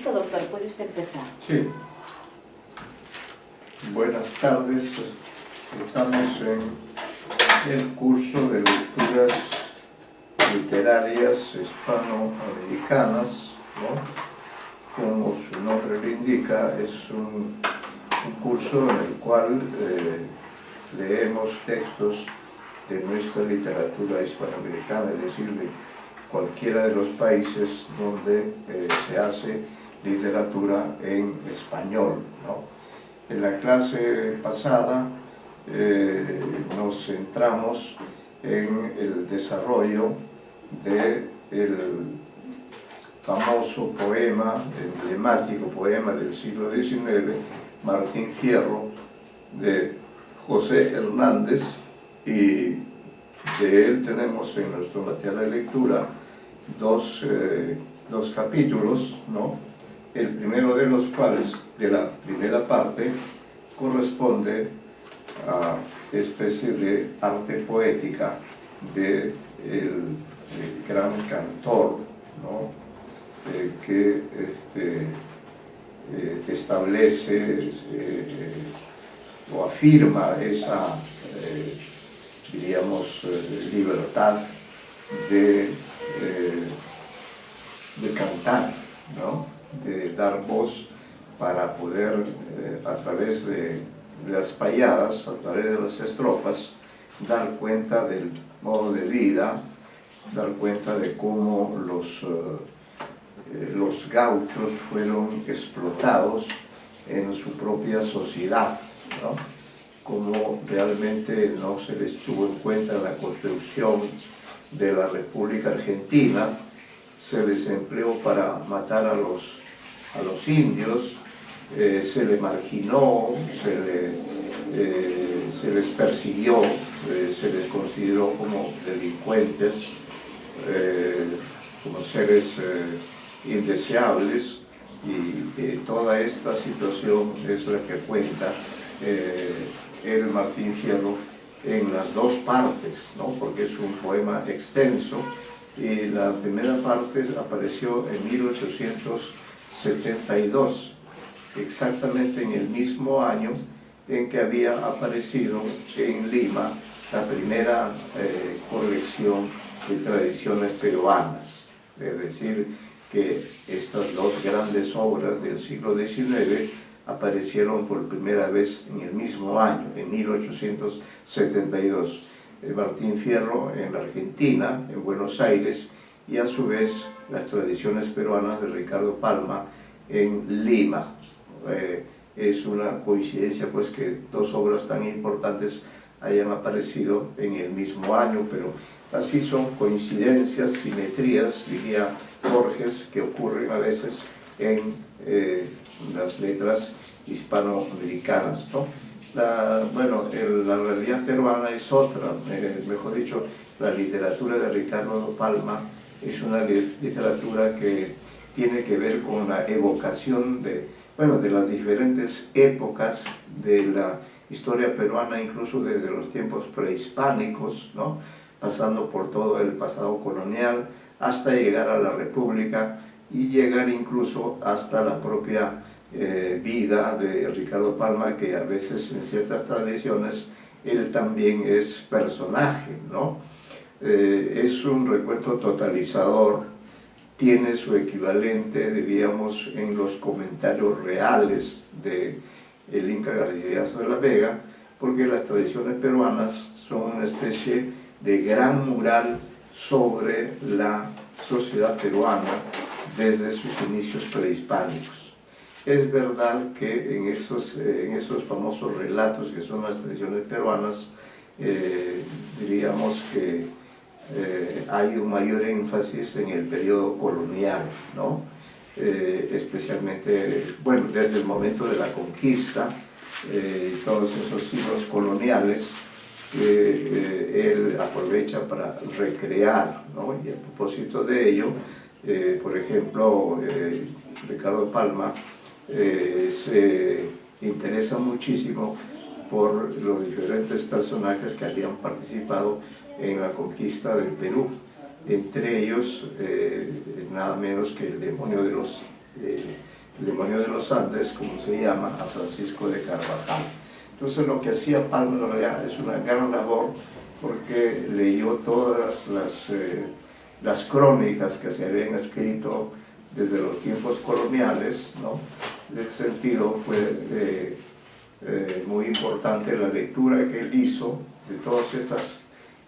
listo, doctor, puede usted empezar. Sí. Buenas tardes. Estamos en el curso de lecturas literarias hispanoamericanas, ¿no? Como su nombre lo indica, es un curso en el cual leemos textos de nuestra literatura hispanoamericana, es decir, de cualquiera de los países donde se hace literatura en español, ¿no? En la clase pasada nos centramos en el desarrollo del famoso poema, emblemático poema del siglo XIX, Martín Fierro, de José Hernández, y de él tenemos en nuestro material de lectura dos capítulos, ¿no? El primero de los cuales, de la primera parte, corresponde a especie de arte poética del gran cantor, ¿no? Que establece o afirma esa, diríamos, libertad de cantar, ¿no? De dar voz para poder, a través de las payadas, a través de las estrofas, dar cuenta del modo de vida, dar cuenta de cómo los gauchos fueron explotados en su propia sociedad, ¿no? Cómo realmente no se les tuvo en cuenta en la construcción de la República Argentina, se les empleó para matar a los indios, se les marginó, se les persiguió, se les consideró como delincuentes, como seres indeseables, y toda esta situación es la que cuenta el Martín Fierro en las dos partes, ¿no? Porque es un poema extenso, y la primera parte apareció en 1872, exactamente en el mismo año en que había aparecido en Lima la primera colección de tradiciones peruanas. Es decir, que estas dos grandes obras del siglo XIX aparecieron por primera vez en el mismo año, en 1872. Martín Fierro en la Argentina, en Buenos Aires, y a su vez las tradiciones peruanas de Ricardo Palma en Lima. Es una coincidencia pues que dos obras tan importantes hayan aparecido en el mismo año, pero así son coincidencias, simetrías, diría Borges, que ocurren a veces en las letras hispanoamericanas, ¿no? La realidad peruana es otra, mejor dicho, la literatura de Ricardo Palma es una literatura que tiene que ver con la evocación de las diferentes épocas de la historia peruana, incluso desde los tiempos prehispánicos, ¿no? Pasando por todo el pasado colonial, hasta llegar a la República y llegar incluso hasta la propia vida de Ricardo Palma, que a veces en ciertas tradiciones él también es personaje, ¿no? Es un recuento totalizador, tiene su equivalente, diríamos, en los comentarios reales de el Inca Garcilaso de la Vega, porque las tradiciones peruanas son una especie de gran mural sobre la sociedad peruana desde sus inicios prehispánicos. Es verdad que en esos famosos relatos que son las tradiciones peruanas, diríamos que hay un mayor énfasis en el periodo colonial, ¿no? Especialmente, desde el momento de la conquista, todos esos siglos coloniales que él aprovecha para recrear, ¿no? Y a propósito de ello, por ejemplo, Ricardo Palma se interesa muchísimo por los diferentes personajes que habían participado en la conquista del Perú, entre ellos nada menos que el demonio de los el demonio de los Andes, como se llama, a Francisco de Carvajal. Entonces lo que hacía Palma en realidad es una gran labor, porque leyó todas las crónicas que se habían escrito desde los tiempos coloniales, ¿no? En ese sentido fue muy importante la lectura que él hizo de todas estas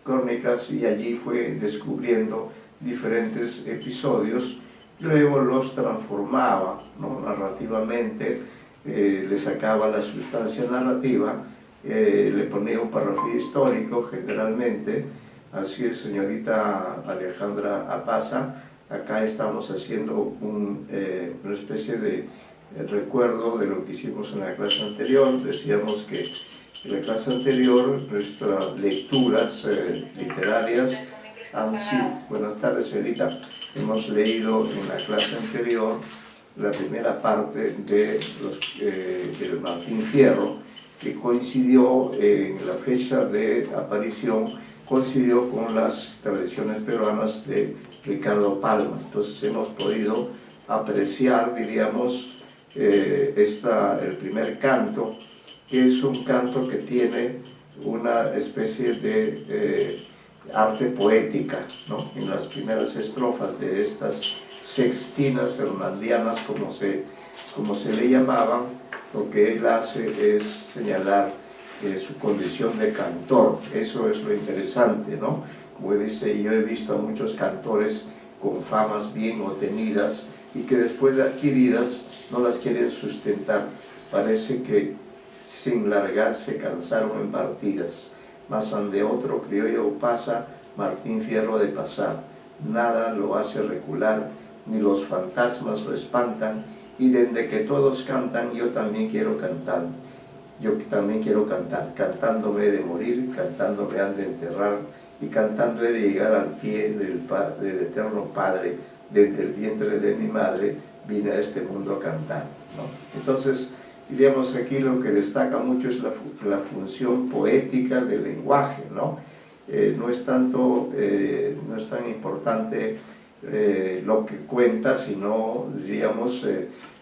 crónicas, y allí fue descubriendo diferentes episodios, luego los transformaba, ¿no?, narrativamente, le sacaba la sustancia narrativa, le ponía un párrafo histórico generalmente. Así es, señorita Alejandra Apaza, acá estamos haciendo una especie de recuerdo de lo que hicimos en la clase anterior. Decíamos que en la clase anterior nuestras lecturas literarias han sido... Buenas tardes, señorita. Hemos leído en la clase anterior la primera parte de del Martín Fierro, que coincidió en la fecha de aparición, coincidió con las tradiciones peruanas de Ricardo Palma. Entonces hemos podido apreciar, diríamos, el primer canto, que es un canto que tiene una especie de arte poética, ¿no?, en las primeras estrofas de estas sextinas hernandianas, como se le llamaban. Lo que él hace es señalar su condición de cantor. Eso es lo interesante, ¿no? Como dice, yo he visto a muchos cantores con famas bien obtenidas y que después de adquiridas no las quieren sustentar. Parece que sin largar se cansaron en partidas. Mas ande otro criollo pasa, Martín Fierro de pasar. Nada lo hace recular, ni los fantasmas lo espantan, y desde que todos cantan, yo también quiero cantar. Yo también quiero cantar. Cantando me he de morir, cantando me han de enterrar, y cantando he de llegar al pie del eterno Padre. Desde el vientre de mi madre vine a este mundo a cantar, ¿no? Entonces, diríamos que aquí lo que destaca mucho es la función poética del lenguaje, ¿no? No es tan importante lo que cuenta, sino, diríamos,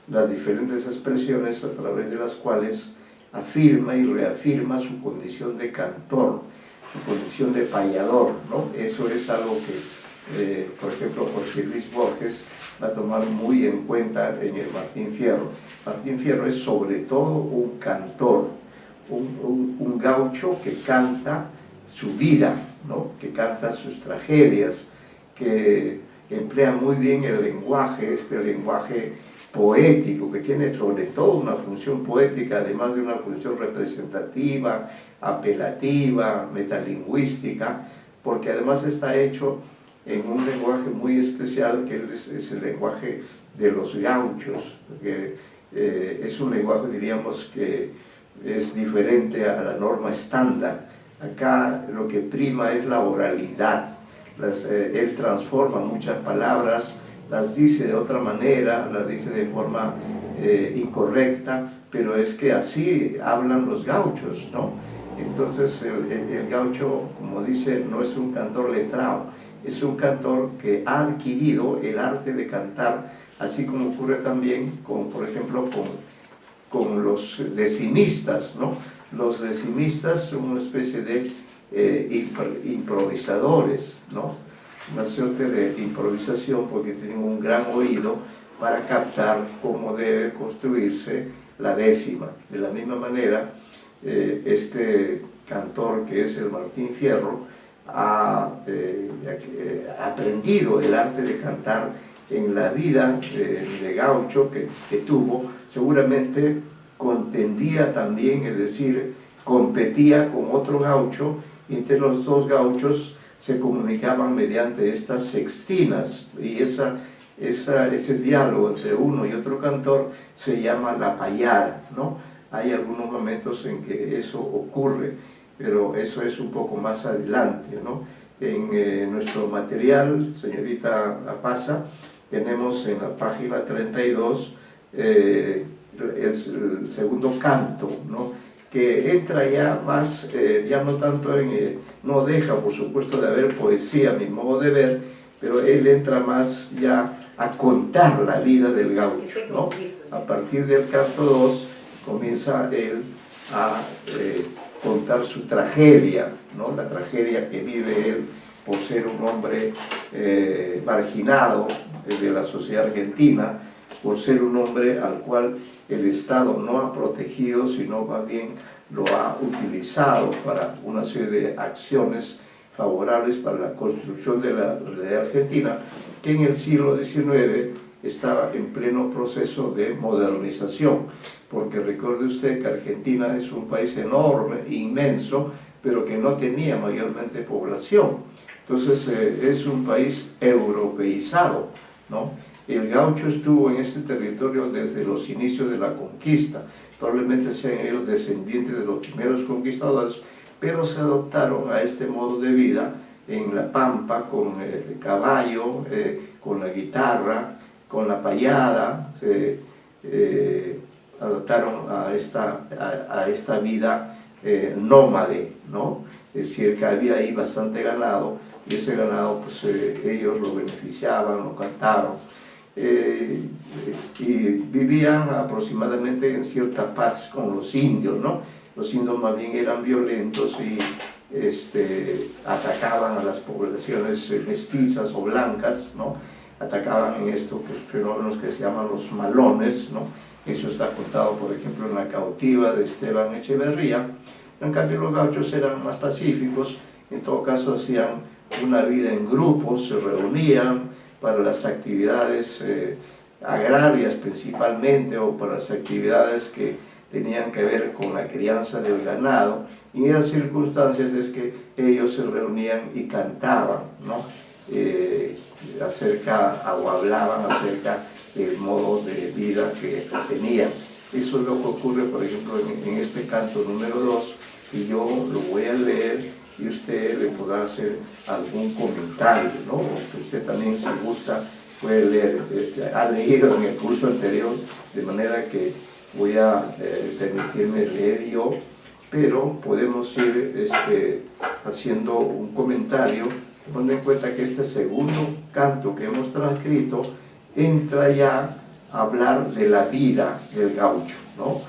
las diferentes expresiones a través de las cuales afirma y reafirma su condición de cantor, su condición de payador, ¿no? Eso es algo que, por ejemplo, Jorge Luis Borges va a tomar muy en cuenta en el Martín Fierro. Martín Fierro es sobre todo un cantor, un gaucho que canta su vida, ¿no?, que canta sus tragedias, que emplea muy bien el lenguaje, este lenguaje poético, que tiene sobre todo una función poética, además de una función representativa, apelativa, metalingüística, porque además está hecho en un lenguaje muy especial, que es el lenguaje de los gauchos, que es un lenguaje, diríamos, que es diferente a la norma estándar. Acá lo que prima es la oralidad. Él transforma muchas palabras, las dice de otra manera, las dice de forma incorrecta, pero es que así hablan los gauchos, ¿no? Entonces el gaucho, como dice, no es un cantor letrado, es un cantor que ha adquirido el arte de cantar, así como ocurre también con, por ejemplo, con los decimistas, ¿no? Los decimistas son una especie de improvisadores, ¿no? Una suerte de improvisación, porque tienen un gran oído para captar cómo debe construirse la décima. De la misma manera, este cantor, que es el Martín Fierro, ha aprendido el arte de cantar en la vida de gaucho que tuvo. Seguramente contendía también, es decir, competía con otro gaucho, y entre los dos gauchos se comunicaban mediante estas sextinas, y ese diálogo entre uno y otro cantor se llama la payada, ¿no? Hay algunos momentos en que eso ocurre, pero eso es un poco más adelante, ¿no? En nuestro material, señorita Apaza, tenemos en la página 32 el segundo canto, ¿no?, que entra ya más, ya no tanto no deja, por supuesto, de haber poesía, a mi modo de ver, pero él entra más ya a contar la vida del gaucho, ¿no? A partir del canto 2 comienza él a contar su tragedia, ¿no? La tragedia que vive él por ser un hombre marginado de la sociedad argentina, por ser un hombre al cual el Estado no ha protegido, sino más bien lo ha utilizado para una serie de acciones favorables para la construcción de la realidad argentina, que en el siglo XIX estaba en pleno proceso de modernización, porque recuerde usted que Argentina es un país enorme, inmenso, pero que no tenía mayormente población. Entonces es un país europeizado, ¿no? El gaucho estuvo en este territorio desde los inicios de la conquista, probablemente sean ellos descendientes de los primeros conquistadores, pero se adoptaron a este modo de vida en la pampa con el caballo, con la guitarra, con la payada, se adaptaron a esta vida nómade, ¿no? Es decir, que había ahí bastante ganado, y ese ganado pues ellos lo beneficiaban, lo cantaron, y vivían aproximadamente en cierta paz con los indios, ¿no? Los indios más bien eran violentos y atacaban a las poblaciones mestizas o blancas, ¿no? Atacaban en estos fenómenos que se llaman los malones, ¿no? Eso está contado, por ejemplo, en La cautiva de Esteban Echeverría. En cambio, los gauchos eran más pacíficos, en todo caso hacían una vida en grupos, se reunían para las actividades agrarias principalmente, o para las actividades que tenían que ver con la crianza del ganado, y en esas circunstancias es que ellos se reunían y cantaban, ¿no? O hablaban acerca del modo de vida que tenían. Eso es lo que ocurre, por ejemplo, en este canto número 2, y yo lo voy a leer y usted le podrá hacer algún comentario, ¿no? O que usted también, si gusta, puede leer. Ha leído en el curso anterior, de manera que voy a permitirme leer yo, pero podemos ir haciendo un comentario, tomando en cuenta que este segundo canto que hemos transcrito entra ya a hablar de la vida del gaucho, ¿no?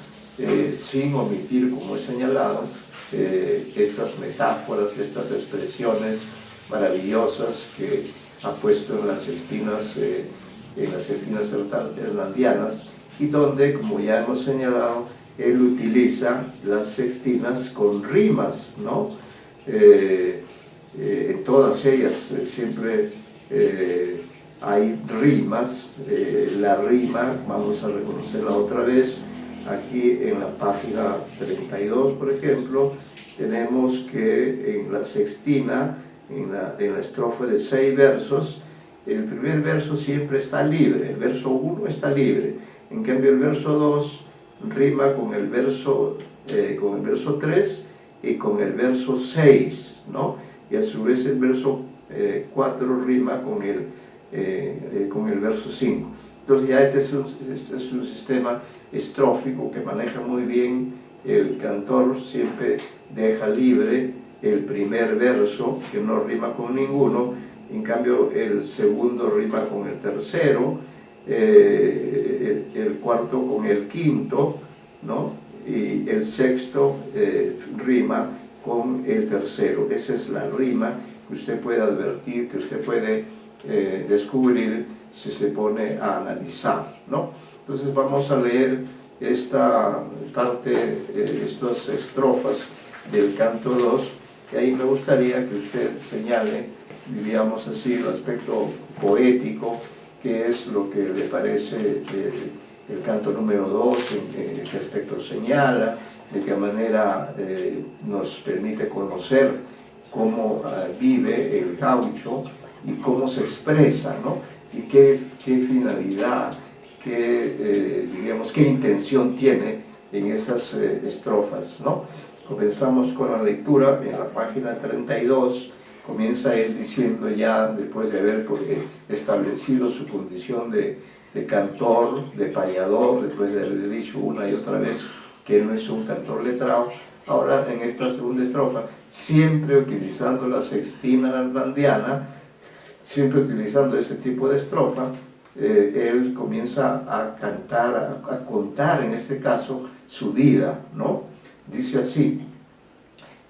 Sin omitir, como he señalado, estas metáforas, estas expresiones maravillosas que ha puesto en las sextinas hernandianas, y donde, como ya hemos señalado, él utiliza las sextinas con rimas, ¿no? En todas ellas siempre hay rimas. La rima, vamos a reconocerla otra vez, aquí en la página 32, por ejemplo, tenemos que en la sextina, en la estrofa de 6 versos, el primer verso siempre está libre, el verso 1 está libre, en cambio el verso 2 rima con el verso 3 y con el verso 6, ¿no? Y a su vez el verso 4 rima con el verso 5. Entonces ya este es un sistema estrófico que maneja muy bien el cantor, siempre deja libre el primer verso, que no rima con ninguno, en cambio el segundo rima con el tercero, el cuarto con el quinto, ¿no? Y el sexto rima con el tercero. Esa es la rima que usted puede advertir, que usted puede descubrir si se pone a analizar, ¿no? Entonces vamos a leer esta parte, estas estrofas del canto 2, que ahí me gustaría que usted señale, diríamos así, el aspecto poético, que es lo que le parece el canto número 2, en qué aspecto señala, de qué manera nos permite conocer cómo vive el gaucho y cómo se expresa, ¿no? Y qué finalidad, diríamos, qué intención tiene en esas estrofas, ¿no? Comenzamos con la lectura en la página 32. Comienza él diciendo, ya después de haber establecido su condición de cantor, de payador, después de haber dicho una y otra vez que él no es un cantor letrado, ahora en esta segunda estrofa, siempre utilizando la sextina hernandiana, siempre utilizando ese tipo de estrofa, él comienza a cantar, a contar en este caso su vida, ¿no? Dice así: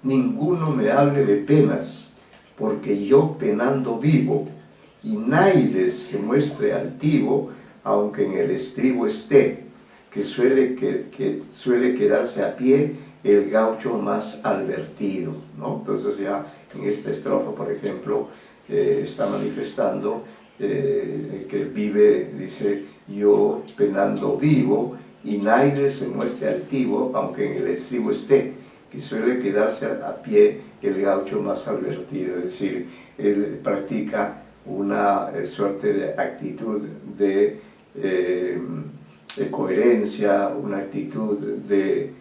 ninguno me hable de penas, porque yo penando vivo, y nadie se muestre altivo, aunque en el estribo esté, que suele quedarse a pie el gaucho más advertido, ¿no? Entonces ya en esta estrofa, por ejemplo, está manifestando que vive, dice, yo penando vivo, y nadie se muestre altivo, aunque en el estribo esté, que suele quedarse a pie el gaucho más advertido. Es decir, él practica una suerte de actitud de coherencia, una actitud de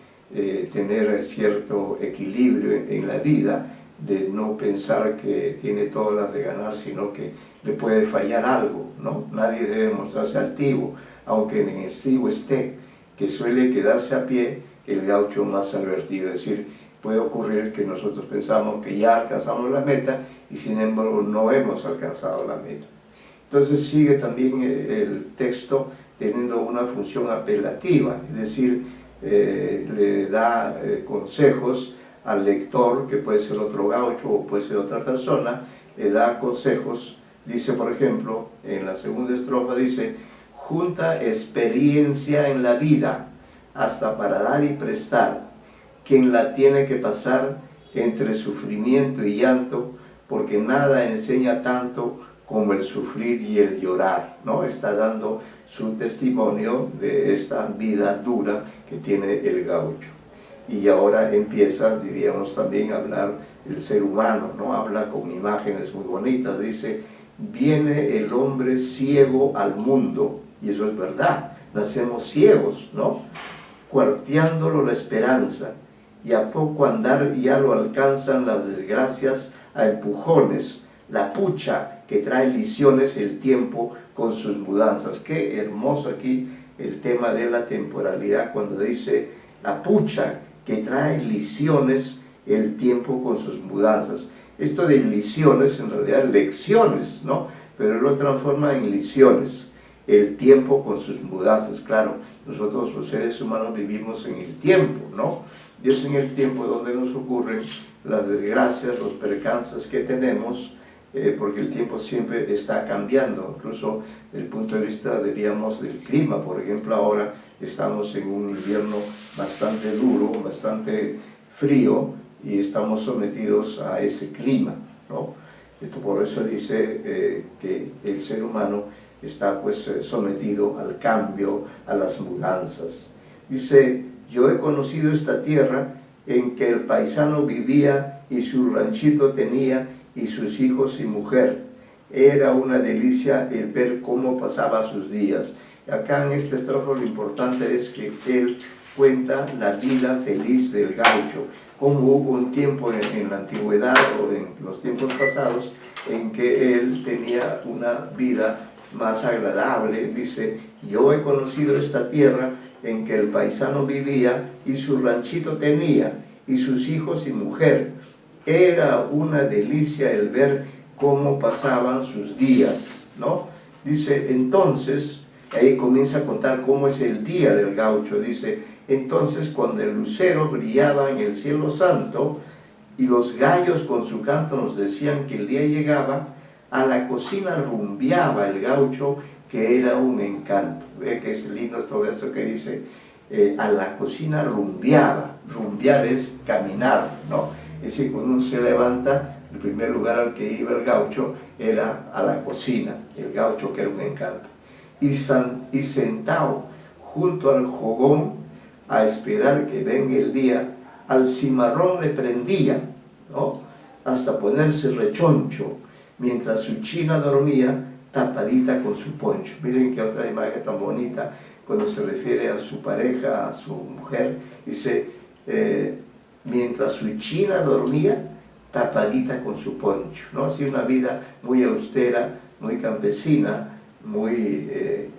tener cierto equilibrio en la vida, de no pensar que tiene todas las de ganar, sino que le puede fallar algo, ¿no? Nadie debe mostrarse altivo, aunque en el estribo esté, que suele quedarse a pie el gaucho más advertido. Es decir, puede ocurrir que nosotros pensamos que ya alcanzamos la meta y sin embargo no hemos alcanzado la meta. Entonces sigue también el texto teniendo una función apelativa, es decir, le da consejos al lector, que puede ser otro gaucho o puede ser otra persona, le da consejos. Dice, por ejemplo, en la segunda estrofa dice: junta experiencia en la vida, hasta para dar y prestar, quien la tiene que pasar entre sufrimiento y llanto, porque nada enseña tanto como el sufrir y el llorar, ¿no? Está dando su testimonio de esta vida dura que tiene el gaucho. Y ahora empieza, diríamos también, a hablar del ser humano, ¿no? Habla con imágenes muy bonitas, dice: viene el hombre ciego al mundo, y eso es verdad, nacemos ciegos, ¿no? Cuarteándolo la esperanza, y a poco andar ya lo alcanzan las desgracias a empujones, la pucha que trae lisiones el tiempo con sus mudanzas. Qué hermoso aquí el tema de la temporalidad, cuando dice la pucha que trae lisiones el tiempo con sus mudanzas. Esto de lisiones, en realidad lecciones, ¿no? Pero él lo transforma en lisiones, el tiempo con sus mudanzas. Claro, nosotros los seres humanos vivimos en el tiempo, ¿no? Y es en el tiempo donde nos ocurren las desgracias, los percances que tenemos, porque el tiempo siempre está cambiando, incluso desde el punto de vista, diríamos, del clima. Por ejemplo, ahora estamos en un invierno bastante duro, bastante frío, y estamos sometidos a ese clima, ¿no? Por eso dice que el ser humano está pues sometido al cambio, a las mudanzas. Dice: yo he conocido esta tierra en que el paisano vivía y su ranchito tenía y sus hijos y mujer. Era una delicia el ver cómo pasaba sus días. Acá en esta estrofa lo importante es que él cuenta la vida feliz del gaucho, como hubo un tiempo en la antigüedad o en los tiempos pasados en que él tenía una vida más agradable. Dice: yo he conocido esta tierra en que el paisano vivía y su ranchito tenía y sus hijos y mujer. Era una delicia el ver cómo pasaban sus días, ¿no? Dice, entonces, ahí comienza a contar cómo es el día del gaucho. Dice: entonces, cuando el lucero brillaba en el cielo santo y los gallos con su canto nos decían que el día llegaba, a la cocina rumbeaba el gaucho, que era un encanto. Ve que es lindo todo esto que dice, a la cocina rumbeaba. Rumbear es caminar, ¿no? Es decir, cuando uno se levanta, el primer lugar al que iba el gaucho era a la cocina, el gaucho, que era un encanto. Y sentado junto al fogón a esperar que venga el día, al cimarrón le prendía, ¿no? Hasta ponerse rechoncho, mientras su china dormía tapadita con su poncho. Miren qué otra imagen tan bonita cuando se refiere a su pareja, a su mujer. Dice, mientras su china dormía tapadita con su poncho, ¿no? Así una vida muy austera, muy campesina, muy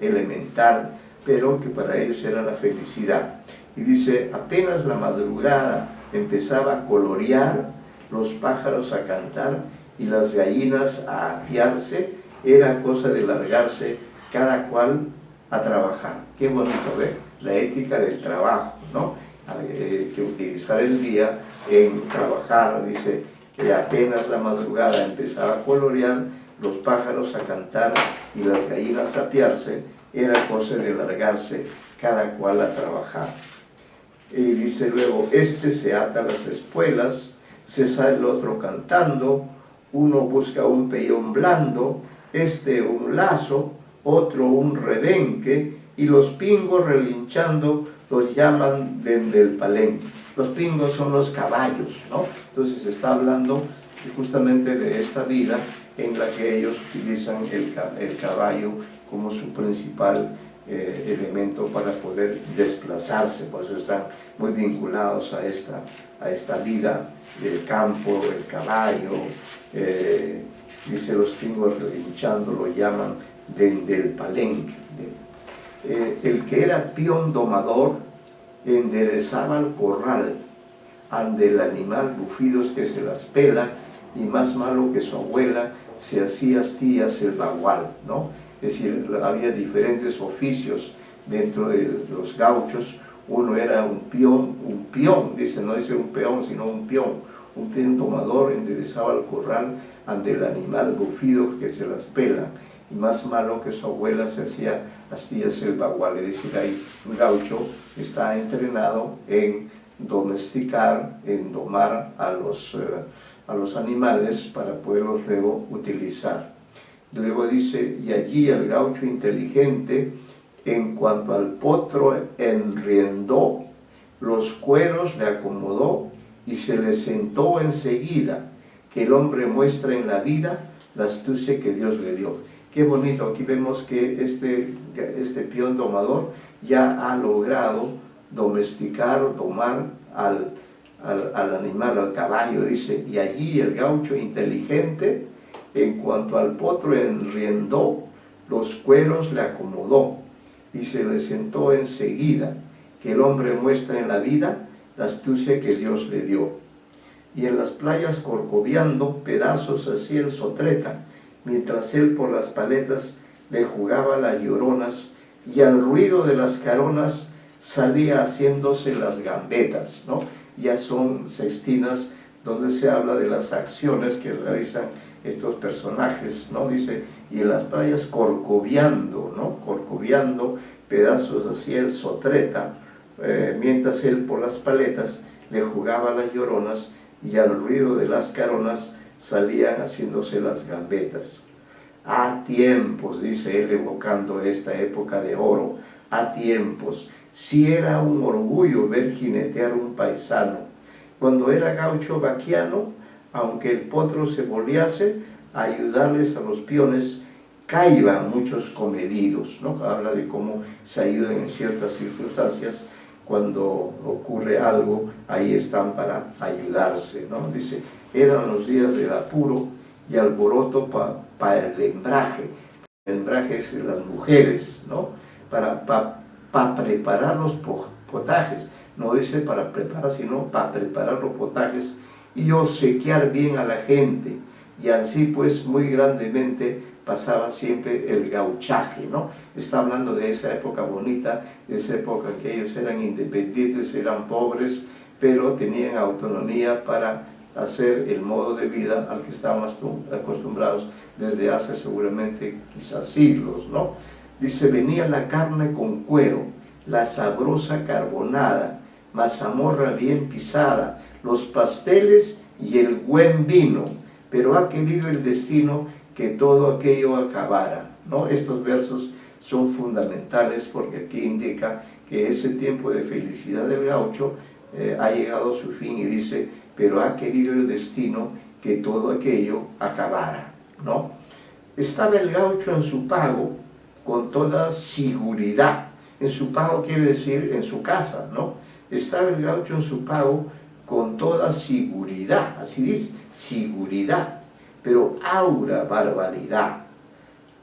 elemental, pero que para ellos era la felicidad. Y dice, apenas la madrugada empezaba a colorear, los pájaros a cantar y las gallinas a apiarse, era cosa de largarse cada cual a trabajar. Qué bonito, ¿ve? La ética del trabajo, ¿no? Que utilizar el día en trabajar, dice, que apenas la madrugada empezaba a colorear, los pájaros a cantar y las gallinas a apiarse, era cosa de largarse cada cual a trabajar. Y dice luego, este se ata a las espuelas, se sale el otro cantando, uno busca un pellón blando, este un lazo, otro un rebenque, y los pingos relinchando los llaman desde el palenque. Los pingos son los caballos, ¿no? Entonces se está hablando justamente de esta vida en la que ellos utilizan el caballo como su principal elemento para poder desplazarse, por eso están muy vinculados a esta vida del campo, el caballo, dice los pingos relinchando, lo llaman del palenque. El que era peón domador enderezaba el corral ante el animal bufidos que se las pela, y más malo que su abuela se hacía astillas el bagual, ¿no? Es decir, había diferentes oficios dentro de los gauchos. Uno era un peón, dice, no dice un peón, sino un peón domador enderezaba el corral ante el animal bufido que se las pela, y más malo que su abuela se hacía astillas el bagual. Es decir, ahí un gaucho está entrenado en domesticar, en domar a los animales para poderlos luego utilizar. Luego dice, y allí el gaucho inteligente, en cuanto al potro enriendó, los cueros le acomodó y se le sentó enseguida, que el hombre muestra en la vida la astucia que Dios le dio. Qué bonito, aquí vemos que este peón domador ya ha logrado domesticar o domar al animal, al caballo, dice, y allí el gaucho inteligente, en cuanto al potro enriendó, los cueros le acomodó y se le sentó enseguida, que el hombre muestra en la vida la astucia que Dios le dio. Y en las playas corcoviando pedazos hacía el sotreta, mientras él por las paletas le jugaba las lloronas, y al ruido de las caronas salía haciéndose las gambetas, ¿no? Ya son sextinas donde se habla de las acciones que realizan estos personajes, ¿no? Dice, y en las playas corcoviando, ¿no? Corcoviando pedazos hacía el sotreta, mientras él por las paletas le jugaba las lloronas, y al ruido de las caronas salían haciéndose las gambetas. A tiempos, dice él, evocando esta época de oro, a tiempos, si era un orgullo ver jinetear un paisano. Cuando era gaucho vaquiano, aunque el potro se volviase, a ayudarles a los peones, caiban muchos comedidos, ¿no? Habla de cómo se ayudan en ciertas circunstancias. Cuando ocurre algo, ahí están para ayudarse, ¿no? Dice, eran los días del apuro y alboroto para el hembraje. El hembraje es las mujeres, ¿no? Para preparar los potajes. No dice para preparar, sino para preparar los potajes y obsequiar bien a la gente. Y así pues muy grandemente pasaba siempre el gauchaje, ¿no? Está hablando de esa época bonita, de esa época en que ellos eran independientes, eran pobres, pero tenían autonomía para hacer el modo de vida al que estábamos acostumbrados desde hace seguramente quizás siglos, ¿no? Dice, venía la carne con cuero, la sabrosa carbonada, mazamorra bien pisada, los pasteles y el buen vino, pero ha querido el destino que todo aquello acabara, ¿no? Estos versos son fundamentales porque aquí indica que ese tiempo de felicidad del gaucho ha llegado a su fin, y dice, pero ha querido el destino que todo aquello acabara, ¿no? Estaba el gaucho en su pago con toda seguridad. En su pago quiere decir en su casa, ¿no? Estaba el gaucho en su pago con toda seguridad, así dice, seguridad, pero aura barbaridad.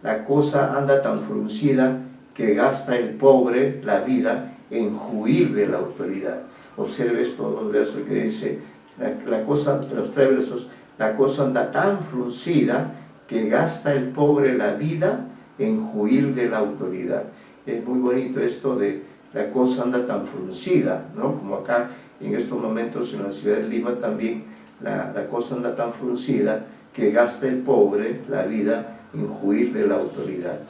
La cosa anda tan fruncida que gasta el pobre la vida en huir de la autoridad. Observe estos dos versos que dice, los tres versos, la cosa anda tan fruncida que gasta el pobre la vida en huir de la autoridad. Es muy bonito esto de la cosa anda tan fruncida, ¿no? Como acá en estos momentos en la ciudad de Lima también la cosa anda tan fruncida que gasta el pobre la vida en huir de la autoridad.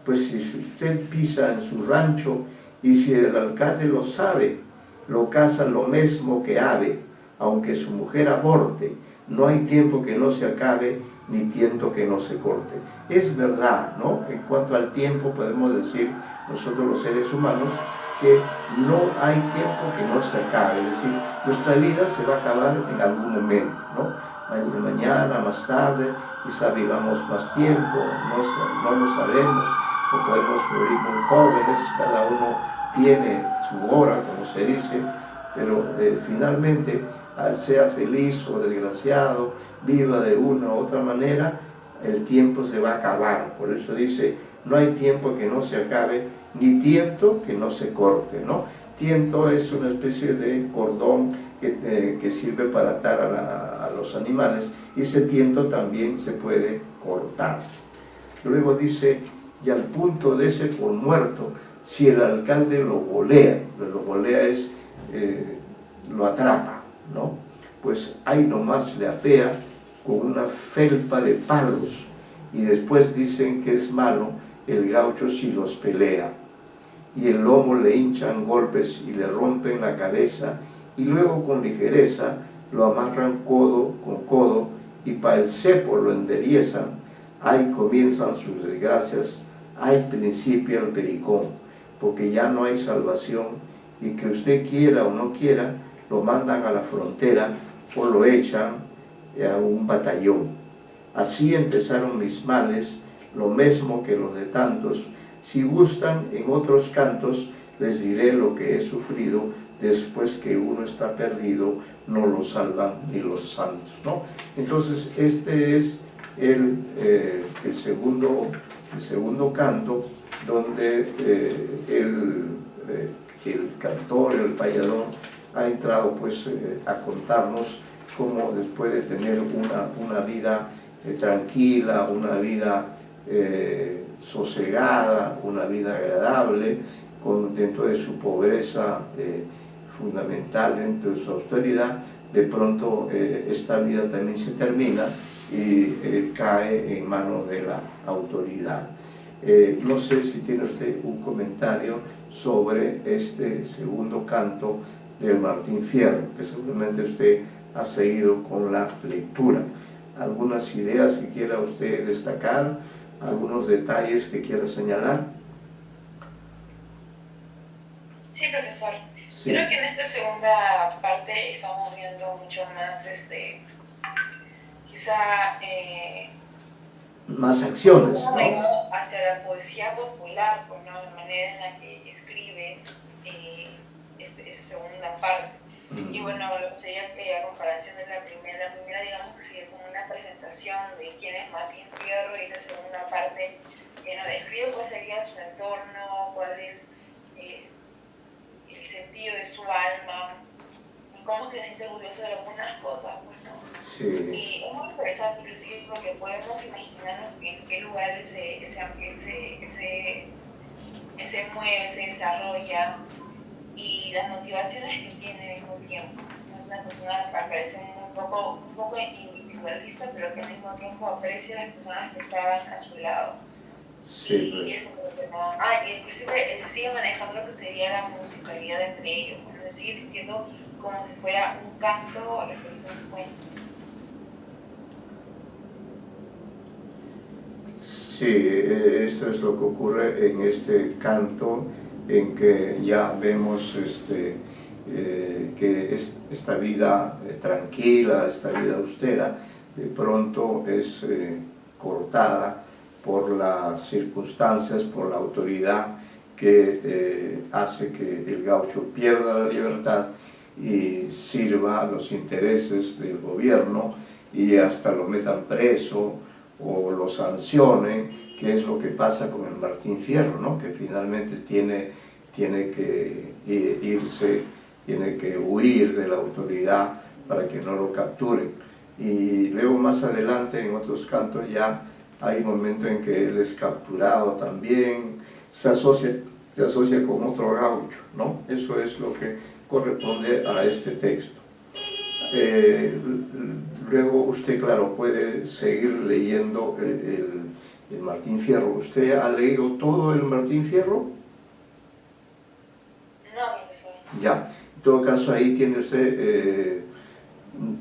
Pues si usted pisa en su rancho y si el alcalde lo sabe, lo caza lo mismo que ave, aunque su mujer aborte, no hay tiempo que no se acabe, ni tiempo que no se corte. Es verdad, ¿no? En cuanto al tiempo podemos decir nosotros los seres humanos que no hay tiempo que no se acabe, es decir, nuestra vida se va a acabar en algún momento, ¿no? Mañana, más tarde, quizá vivamos más tiempo, no lo sabemos, o podemos morir muy jóvenes, cada uno tiene su hora, como se dice, pero finalmente, sea feliz o desgraciado, viva de una u otra manera, el tiempo se va a acabar. Por eso dice, no hay tiempo que no se acabe, ni tiento que no se corte, ¿no? Tiento es una especie de cordón que sirve para atar a los animales, y ese tiento también se puede cortar. Luego dice, y al punto de ese por muerto, si el alcalde lo golea es, lo atrapa, ¿no? Pues ahí nomás le apea con una felpa de palos, y después dicen que es malo el gaucho si los pelea, y el lomo le hinchan golpes y le rompen la cabeza, y luego con ligereza lo amarran codo con codo, y pa' el cepo lo enderezan. Ahí comienzan sus desgracias, ahí principia el pericón, porque ya no hay salvación, y que usted quiera o no quiera, lo mandan a la frontera o lo echan a un batallón. Así empezaron mis males, lo mismo que los de tantos. Si gustan, en otros cantos les diré lo que he sufrido, después que uno está perdido, no lo salvan ni los santos, ¿no? Entonces, este es el segundo canto, donde el cantor, el payador, ha entrado pues a contarnos cómo después de tener una vida tranquila, una vida sosegada, una vida agradable, dentro de su pobreza fundamental, dentro de su austeridad, de pronto esta vida también se termina y cae en manos de la autoridad. No sé si tiene usted un comentario sobre este segundo canto del Martín Fierro, que seguramente usted ha seguido con la lectura. ¿Algunas ideas que quiera usted destacar? ¿Algunos detalles que quiera señalar? Sí, profesor. Sí. Creo que en esta segunda parte estamos viendo mucho más, quizá, más acciones, ¿no? Hacia la poesía popular, pues, ¿no? La manera en la que escribe esa segunda parte. Y bueno, sería que a comparación de la primera digamos que sería como una presentación de quién es Martín Fierro, y la segunda parte que nos describe cuál sería su entorno, cuál es el sentido de su alma, y cómo se siente orgulloso de algunas cosas, pues, ¿no? Sí. Y es muy interesante, inclusive, porque podemos imaginarnos en qué lugar se mueve, se desarrolla, y las motivaciones que tiene al mismo tiempo. Es una persona que parece un poco individualista, pero que al mismo tiempo aprecia a las personas que estaban a su lado. Sí, y pues. eso creo que no. Y inclusive sigue manejando lo que sería la musicalidad entre ellos. Bueno, se sigue sintiendo como si fuera un canto referido a un cuento. Sí, esto es lo que ocurre en este canto, en que ya vemos que esta vida tranquila, esta vida austera, de pronto es cortada por las circunstancias, por la autoridad que hace que el gaucho pierda la libertad y sirva a los intereses del gobierno, y hasta lo metan preso o lo sancionen, que es lo que pasa con el Martín Fierro, ¿no? Que finalmente tiene que irse, tiene que huir de la autoridad para que no lo capturen. Y luego más adelante en otros cantos ya hay momentos en que él es capturado también, se asocia con otro gaucho, ¿no? Eso es lo que corresponde a este texto. Luego usted, claro, puede seguir leyendo el Martín Fierro. ¿Usted ha leído todo el Martín Fierro? No, profesor. Ya, en todo caso ahí tiene usted,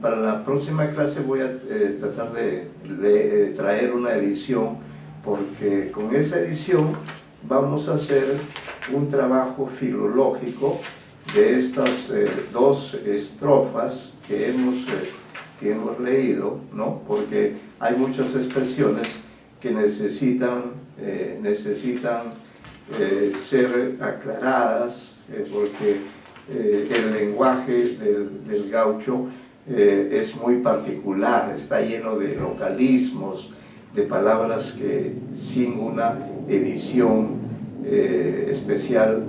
para la próxima clase voy a tratar de traer una edición, porque con esa edición vamos a hacer un trabajo filológico de estas dos estrofas que hemos leído, ¿no? Porque hay muchas expresiones que necesitan ser aclaradas, porque el lenguaje del gaucho es muy particular, está lleno de localismos, de palabras que sin una edición especial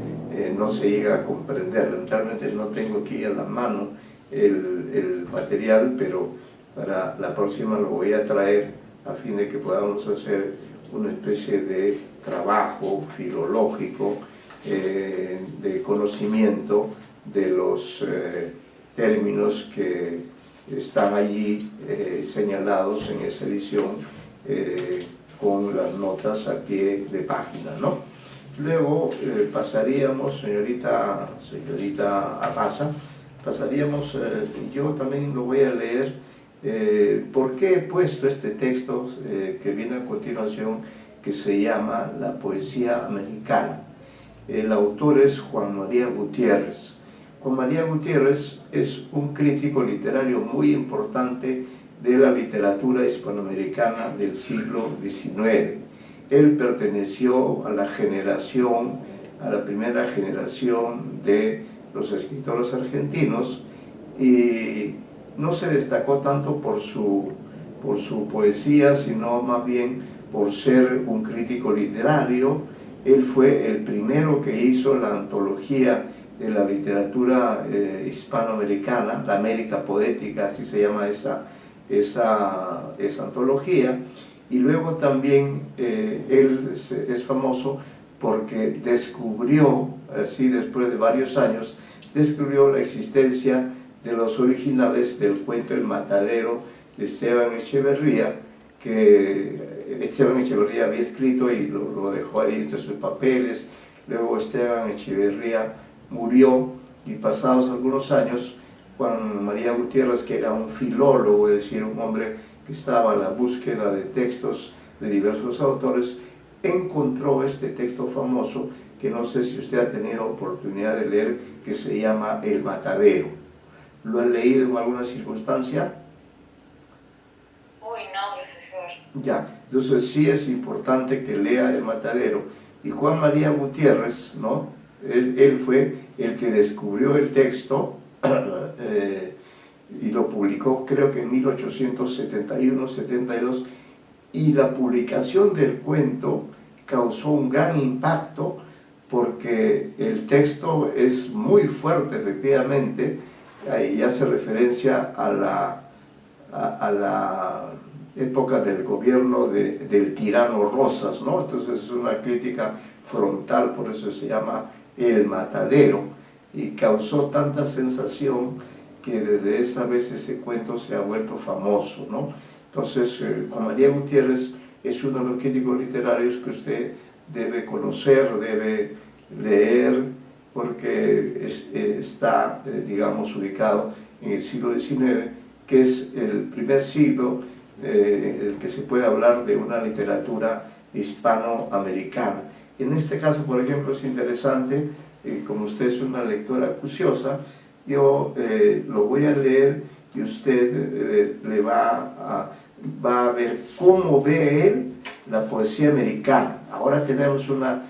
no se llega a comprender. Lamentablemente no tengo aquí a la mano el material, pero para la próxima lo voy a traer a fin de que podamos hacer una especie de trabajo filológico de conocimiento de los términos que están allí señalados en esa edición con las notas a pie de página, ¿no? Luego pasaríamos, señorita Abaza, pasaríamos, yo también lo voy a leer. ¿Por qué he puesto este texto que viene a continuación, que se llama La poesía americana? El autor es Juan María Gutiérrez. Juan María Gutiérrez es un crítico literario muy importante de la literatura hispanoamericana del siglo XIX. Él perteneció a la primera generación de los escritores argentinos, y no se destacó tanto por su poesía, sino más bien por ser un crítico literario. Él fue el primero que hizo la antología de la literatura hispanoamericana, la América Poética, así se llama esa antología. Y luego también él es famoso porque descubrió, así después de varios años, descubrió la existencia de los originales del cuento El Matadero de Esteban Echeverría, que Esteban Echeverría había escrito y lo dejó ahí entre sus papeles. Luego Esteban Echeverría murió, y pasados algunos años, Juan María Gutiérrez, que era un filólogo, es decir, un hombre que estaba a la búsqueda de textos de diversos autores, encontró este texto famoso, que no sé si usted ha tenido oportunidad de leer, que se llama El Matadero. ¿Lo ha leído en alguna circunstancia? Uy, no, profesor. Ya, entonces sí es importante que lea El Matadero. Y Juan María Gutiérrez, ¿no? Él fue el que descubrió el texto y lo publicó, creo que en 1871-72, y la publicación del cuento causó un gran impacto, porque el texto es muy fuerte, efectivamente. Ahí hace referencia a la época del gobierno del tirano Rosas, ¿no? Entonces es una crítica frontal, por eso se llama El Matadero, y causó tanta sensación que desde esa vez ese cuento se ha vuelto famoso, ¿no? Entonces Juan María Gutiérrez es uno de los críticos literarios que usted debe conocer, debe leer, porque está, digamos, ubicado en el siglo XIX, que es el primer siglo en el que se puede hablar de una literatura hispanoamericana. En este caso, por ejemplo, es interesante, como usted es una lectora acuciosa, yo lo voy a leer y usted le va a ver cómo ve él la poesía americana. Ahora tenemos una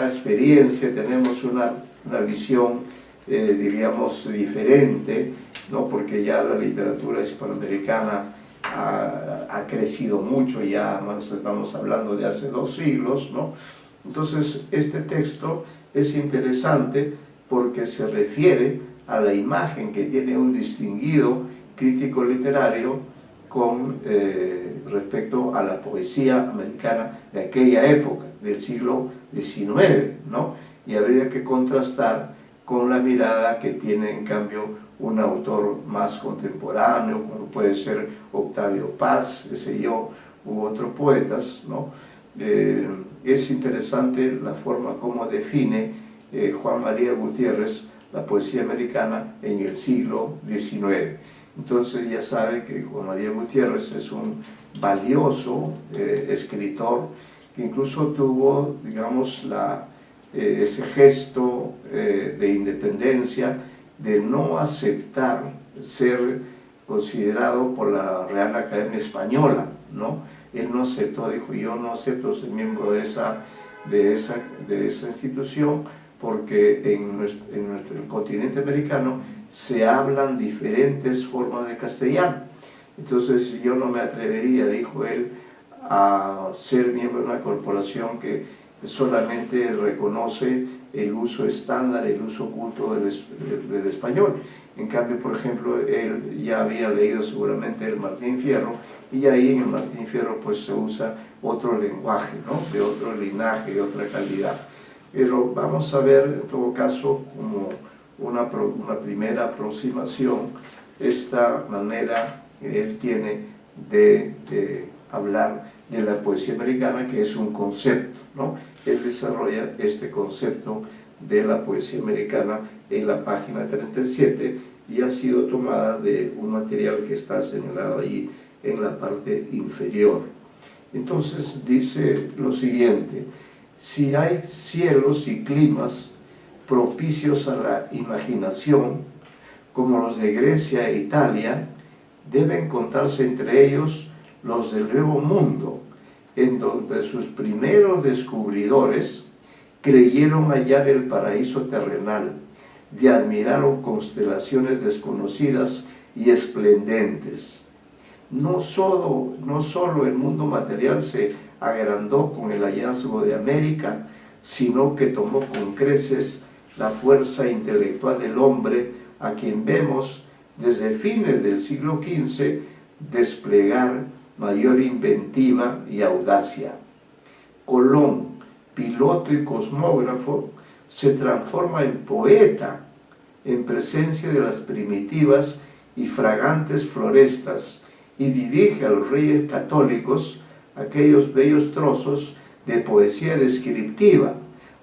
experiencia, tenemos una visión, diríamos, diferente, ¿no? Porque ya la literatura hispanoamericana ha crecido mucho, ya estamos hablando de hace 2 siglos, ¿no? Entonces este texto es interesante porque se refiere a la imagen que tiene un distinguido crítico literario con respecto a la poesía americana de aquella época, del siglo XIX, ¿no? Y habría que contrastar con la mirada que tiene en cambio un autor más contemporáneo, como puede ser Octavio Paz, qué sé yo, u otros poetas, ¿no? Es interesante la forma como define Juan María Gutiérrez la poesía americana en el siglo XIX. Entonces ya sabe que Juan María Gutiérrez es un valioso escritor que incluso tuvo, digamos, ese gesto de independencia, de no aceptar ser considerado por la Real Academia Española, ¿no? Él no aceptó, dijo, yo no acepto ser miembro de esa institución, porque en el continente americano se hablan diferentes formas de castellano. Entonces yo no me atrevería, dijo él, a ser miembro de una corporación que solamente reconoce el uso estándar, el uso culto del español. En cambio, por ejemplo, él ya había leído seguramente el Martín Fierro, y ahí en el Martín Fierro pues se usa otro lenguaje, ¿no? De otro linaje, de otra calidad. Pero vamos a ver, en todo caso, como una primera aproximación, esta manera que él tiene de hablar de la poesía americana, que es un concepto, ¿no? Él desarrolla este concepto de la poesía americana en la página 37 y ha sido tomada de un material que está señalado allí en la parte inferior. Entonces dice lo siguiente: si hay cielos y climas propicios a la imaginación, como los de Grecia e Italia, deben contarse entre ellos los del Nuevo Mundo, en donde sus primeros descubridores creyeron hallar el paraíso terrenal, y admiraron constelaciones desconocidas y esplendentes. No solo el mundo material se agrandó con el hallazgo de América, sino que tomó con creces la fuerza intelectual del hombre, a quien vemos desde fines del siglo XV desplegar mayor inventiva y audacia. Colón, piloto y cosmógrafo, se transforma en poeta en presencia de las primitivas y fragantes florestas y dirige a los reyes católicos aquellos bellos trozos de poesía descriptiva,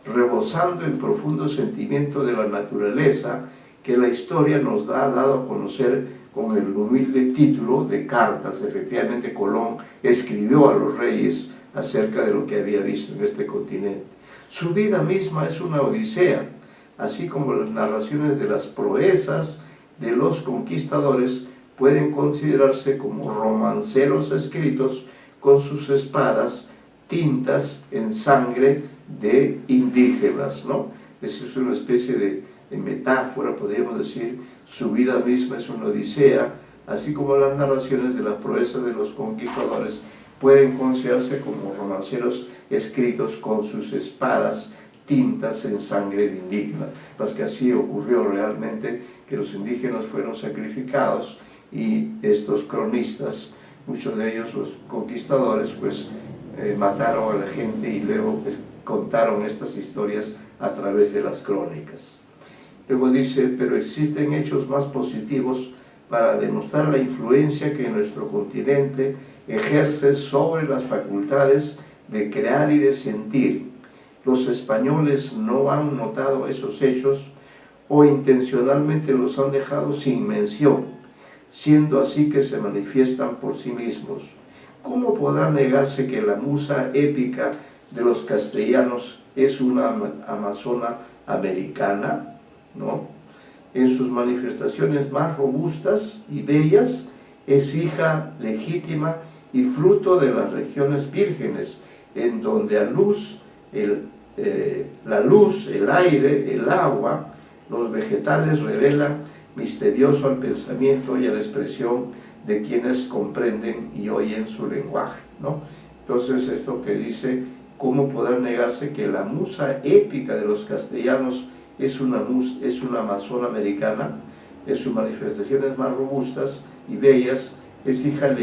rebosando en profundo sentimiento de la naturaleza que la historia nos ha dado a conocer con el humilde título de Cartas. Efectivamente, Colón escribió a los reyes acerca de lo que había visto en este continente. Su vida misma es una odisea, así como las narraciones de las proezas de los conquistadores pueden considerarse como romanceros escritos con sus espadas tintas en sangre de indígenas, ¿no? Esa es una especie de metáfora, podríamos decir. Su vida misma es una odisea, así como las narraciones de la proeza de los conquistadores pueden considerarse como romanceros escritos con sus espadas tintas en sangre de indígenas, pues que así ocurrió realmente, que los indígenas fueron sacrificados y estos cronistas, muchos de ellos los conquistadores, pues mataron a la gente y luego contaron estas historias a través de las crónicas. Luego dice, pero existen hechos más positivos para demostrar la influencia que nuestro continente ejerce sobre las facultades de crear y de sentir. Los españoles no han notado esos hechos o intencionalmente los han dejado sin mención, siendo así que se manifiestan por sí mismos. ¿Cómo podrá negarse que la musa épica de los castellanos es una amazona americana? ¿No? En sus manifestaciones más robustas y bellas, es hija legítima y fruto de las regiones vírgenes, en donde la luz, el aire, el agua, los vegetales revelan misterioso al pensamiento y a la expresión de quienes comprenden y oyen su lenguaje, ¿no? Entonces, esto que dice, ¿cómo poder negarse que la musa épica de los castellanos es una amazona americana? En sus manifestaciones más robustas y bellas, es hija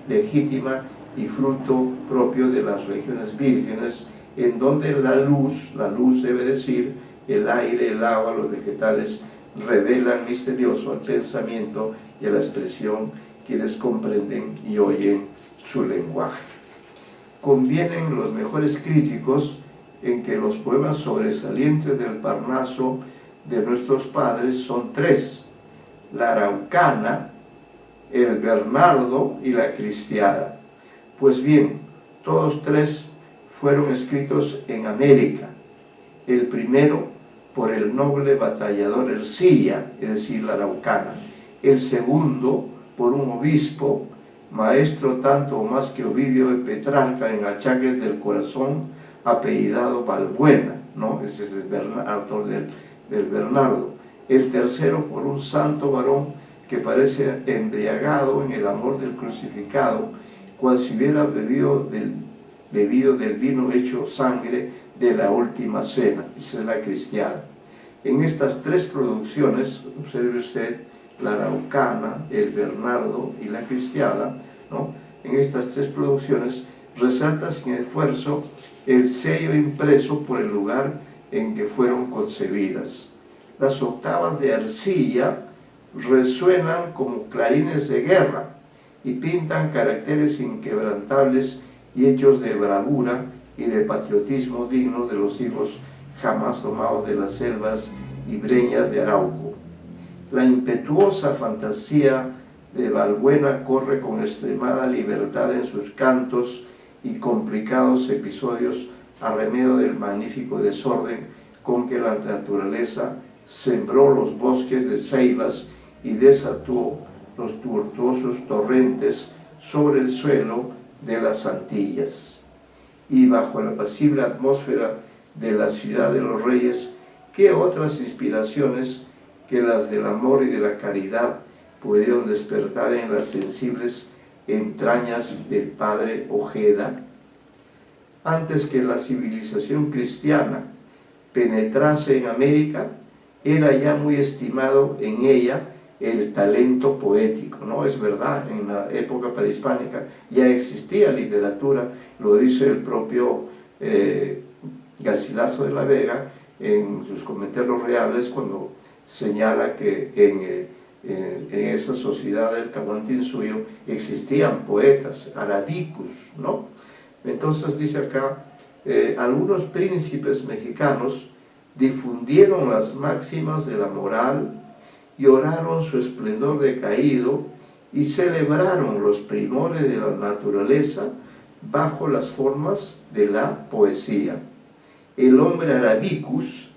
legítima y fruto propio de las regiones vírgenes, en donde la luz debe decir, el aire, el agua, los vegetales, revelan misterioso al pensamiento y a la expresión quienes comprenden y oyen su lenguaje. Convienen los mejores críticos en que los poemas sobresalientes del Parnaso de nuestros padres son tres: la Araucana, el Bernardo y la Cristiada. Pues bien, todos tres fueron escritos en América. El primero por el noble batallador Ercilla, es decir, la Araucana. El segundo por un obispo, maestro tanto o más que Ovidio de Petrarca en achaques del corazón, apellidado Balbuena, ¿no? Ese es el autor del Bernardo. El tercero por un santo varón que parece embriagado en el amor del crucificado, cual si hubiera bebido del vino hecho sangre de la última cena. Esa es la Cristiada. En estas tres producciones, observe usted, la Araucana, el Bernardo y la Cristiada, ¿no? En estas tres producciones resalta sin esfuerzo el sello impreso por el lugar en que fueron concebidas. Las octavas de Ercilla resuenan como clarines de guerra y pintan caracteres inquebrantables y hechos de bravura y de patriotismo dignos de los hijos jamás tomados de las selvas y breñas de Arauco. La impetuosa fantasía de Balbuena corre con extremada libertad en sus cantos y complicados episodios a remedio del magnífico desorden con que la naturaleza sembró los bosques de ceibas y desató los tortuosos torrentes sobre el suelo de las Antillas. Y bajo la apacible atmósfera de la ciudad de los reyes, ¿qué otras inspiraciones que las del amor y de la caridad pudieron despertar en las sensibles entrañas del padre Ojeda? Antes que la civilización cristiana penetrase en América, era ya muy estimado en ella el talento poético, ¿no? Es verdad, en la época prehispánica ya existía literatura, lo dice el propio Garcilaso de la Vega en sus comentarios reales, cuando señala que en esa sociedad del Tahuantinsuyo existían poetas, arabicus, ¿no? Entonces dice acá, algunos príncipes mexicanos difundieron las máximas de la moral y oraron su esplendor decaído y celebraron los primores de la naturaleza bajo las formas de la poesía. El hombre arabicus,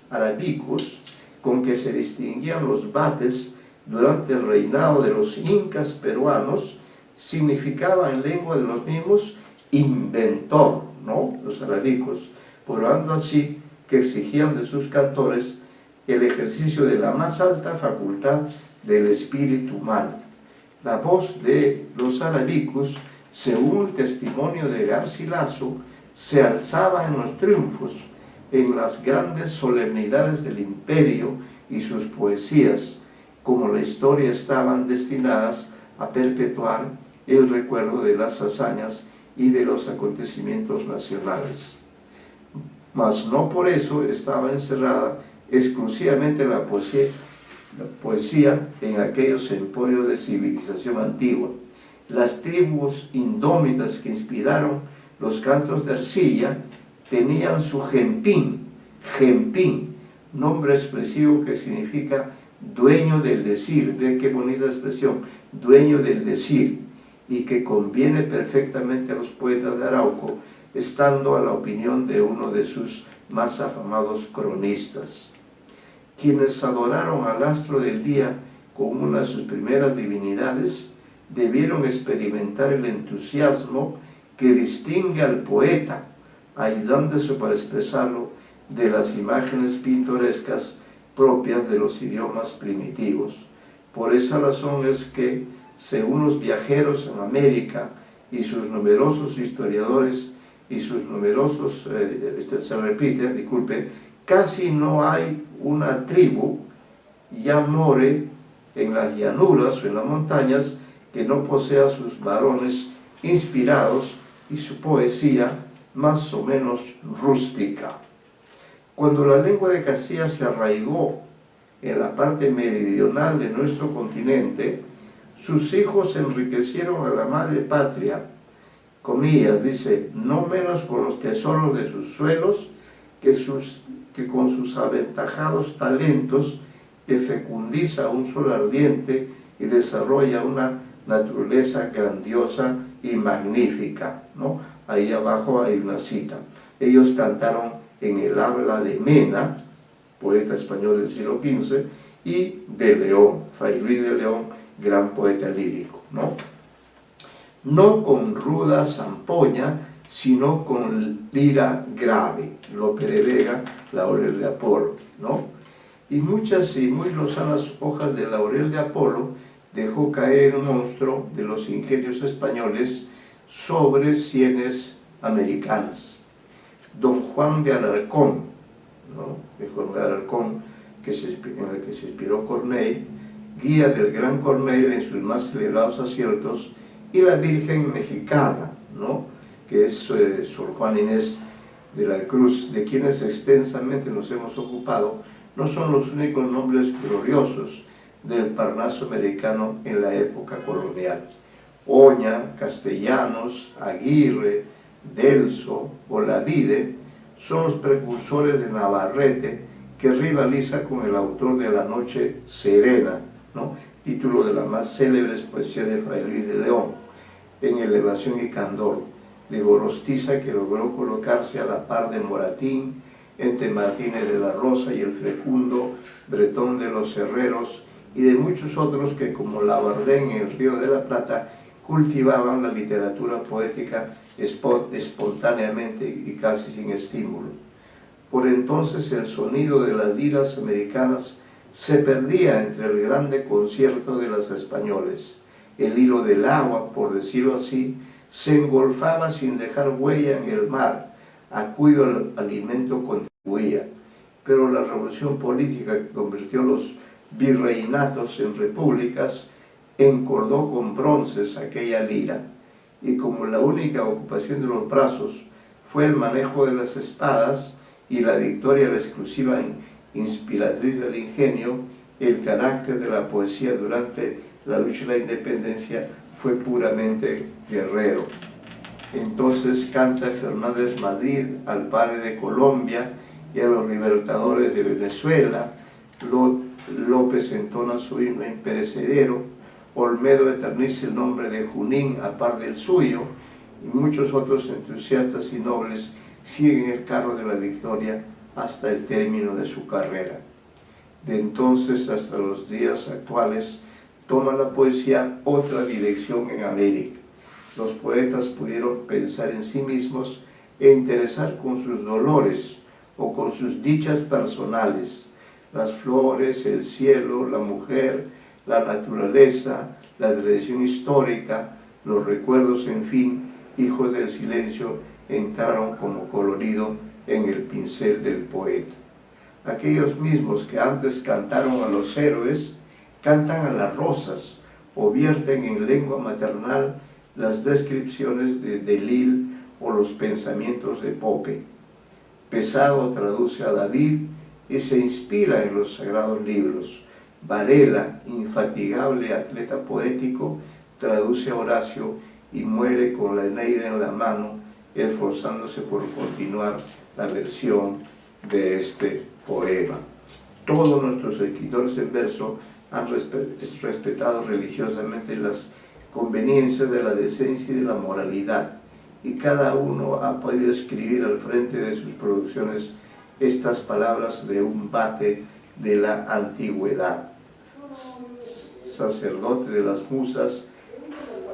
con que se distinguían los bates durante el reinado de los incas peruanos, significaba en lengua de los mismos inventor, ¿no? Los arabicos, probando así que exigían de sus cantores el ejercicio de la más alta facultad del espíritu humano. La voz de los arabicos, según el testimonio de Garcilaso, se alzaba en los triunfos, en las grandes solemnidades del imperio, y sus poesías, como la historia, estaban destinadas a perpetuar el recuerdo de las hazañas y de los acontecimientos nacionales. Mas no por eso estaba encerrada exclusivamente la poesía en aquellos emporios de civilización antigua. Las tribus indómitas que inspiraron los cantos de Ercilla tenían su jempín, nombre expresivo que significa dueño del decir. Ve qué bonita expresión, dueño del decir, y que conviene perfectamente a los poetas de Arauco, estando a la opinión de uno de sus más afamados cronistas. Quienes adoraron al astro del día como una de sus primeras divinidades, debieron experimentar el entusiasmo que distingue al poeta, ayudándose para expresarlo de las imágenes pintorescas propias de los idiomas primitivos. Por esa razón es que, según los viajeros en América y sus numerosos historiadores y sus numerosos, se repite, disculpe, casi no hay una tribu, ya more en las llanuras o en las montañas, que no posea sus varones inspirados y su poesía más o menos rústica. Cuando la lengua de Castilla se arraigó en la parte meridional de nuestro continente, sus hijos enriquecieron a la madre patria, comillas, dice, no menos con los tesoros de sus suelos que con sus aventajados talentos que fecundiza un sol ardiente y desarrolla una naturaleza grandiosa y magnífica, ¿no? Ahí abajo hay una cita. Ellos cantaron en el habla de Mena, poeta español del siglo XV, y de León, Fray Luis de León, gran poeta lírico, ¿no? No con ruda zampoña, sino con lira grave, Lope de Vega, Laurel de Apolo, ¿no? Y muchas y muy lozanas hojas de Laurel de Apolo dejó caer un monstruo de los ingenios españoles sobre sienes americanas. Don Juan de Alarcón, ¿no? El Juan de Alarcón en el que se inspiró Corneille, guía del gran Corneille en sus más celebrados aciertos, y la Virgen Mexicana, ¿no? Que es Sor Juana Inés de la Cruz, de quienes extensamente nos hemos ocupado, no son los únicos nombres gloriosos del Parnaso americano en la época colonial. Oña, Castellanos, Aguirre, Delso, Olavide son los precursores de Navarrete, que rivaliza con el autor de La Noche Serena, ¿no? Título de la más célebre poesía de Fray Luis de León, en elevación y candor, de Gorostiza, que logró colocarse a la par de Moratín, entre Martínez de la Rosa y el fecundo Bretón de los Herreros, y de muchos otros que, como Labardén en el Río de la Plata, cultivaban la literatura poética espontáneamente y casi sin estímulo. Por entonces el sonido de las liras americanas se perdía entre el grande concierto de las españoles. El hilo del agua, por decirlo así, se engolfaba sin dejar huella en el mar, a cuyo alimento contribuía. Pero la revolución política que convirtió los virreinatos en repúblicas encordó con bronces aquella lira, y como la única ocupación de los brazos fue el manejo de las espadas y la victoria la exclusiva inspiratriz del ingenio, el carácter de la poesía durante la lucha de la independencia fue puramente guerrero. Entonces canta Fernández Madrid al padre de Colombia y a los libertadores de Venezuela, López entona su himno imperecedero, Olmedo eterniza el nombre de Junín a par del suyo, y muchos otros entusiastas y nobles siguen el carro de la victoria hasta el término de su carrera. De entonces hasta los días actuales toma la poesía otra dirección en América. Los poetas pudieron pensar en sí mismos e interesar con sus dolores o con sus dichas personales, las flores, el cielo, la mujer, la naturaleza, la tradición histórica, los recuerdos, en fin, hijos del silencio, entraron como colorido en el pincel del poeta. Aquellos mismos que antes cantaron a los héroes, cantan a las rosas o vierten en lengua maternal las descripciones de Delille o los pensamientos de Pope. Pesado traduce a David y se inspira en los sagrados libros. Varela, infatigable atleta poético, traduce a Horacio y muere con la Eneida en la mano, esforzándose por continuar la versión de este poema. Todos nuestros escritores en verso han respetado religiosamente las conveniencias de la decencia y de la moralidad, y cada uno ha podido escribir al frente de sus producciones estas palabras de un vate de la antigüedad. Sacerdote de las musas,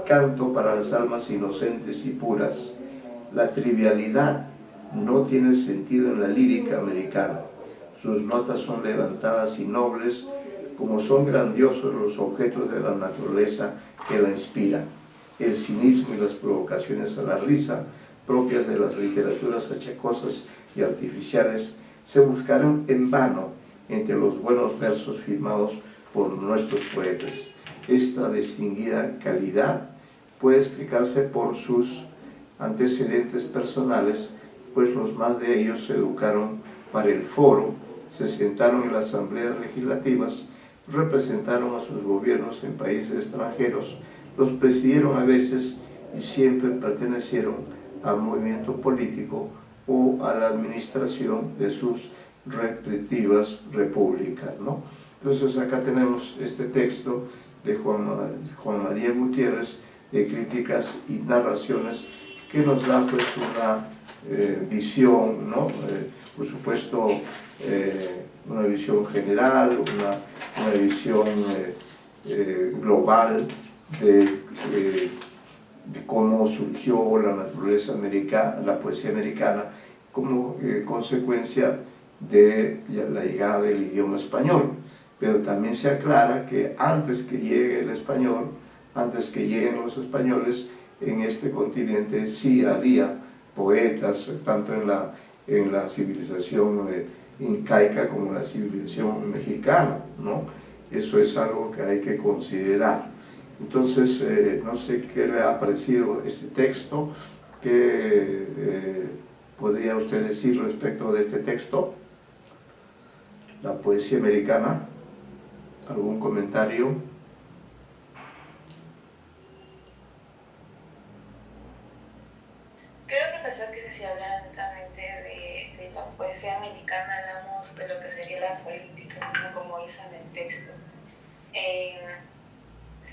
canto para las almas inocentes y puras. La trivialidad no tiene sentido en la lírica americana. Sus notas son levantadas y nobles, como son grandiosos los objetos de la naturaleza que la inspiran. El cinismo y las provocaciones a la risa, propias de las literaturas achacosas y artificiales, se buscaron en vano entre los buenos versos firmados por nuestros poetas. esta distinguida calidad puede explicarse por sus antecedentes personales, pues los más de ellos se educaron para el foro, se sentaron en las asambleas legislativas, representaron a sus gobiernos en países extranjeros, los presidieron a veces y siempre pertenecieron al movimiento político o a la administración de sus respectivas repúblicas, ¿no? Entonces acá tenemos este texto de Juan María Gutiérrez, de críticas y narraciones, que nos da pues una visión, ¿no? Por supuesto, una visión general, una visión global de cómo surgió la naturaleza americana, la poesía americana, como consecuencia de la llegada del idioma español. Pero también se aclara que antes que llegue el español, antes que lleguen los españoles, en este continente sí había poetas, tanto en la civilización incaica como en la civilización mexicana, ¿no? Eso es algo que hay que considerar. Entonces, no sé qué le ha parecido este texto, qué podría usted decir respecto de este texto, la poesía americana. ¿Algún comentario? Creo, profesor, que si habla netamente de la poesía americana, hablamos de lo que sería la política, ¿no? Como dice en el texto.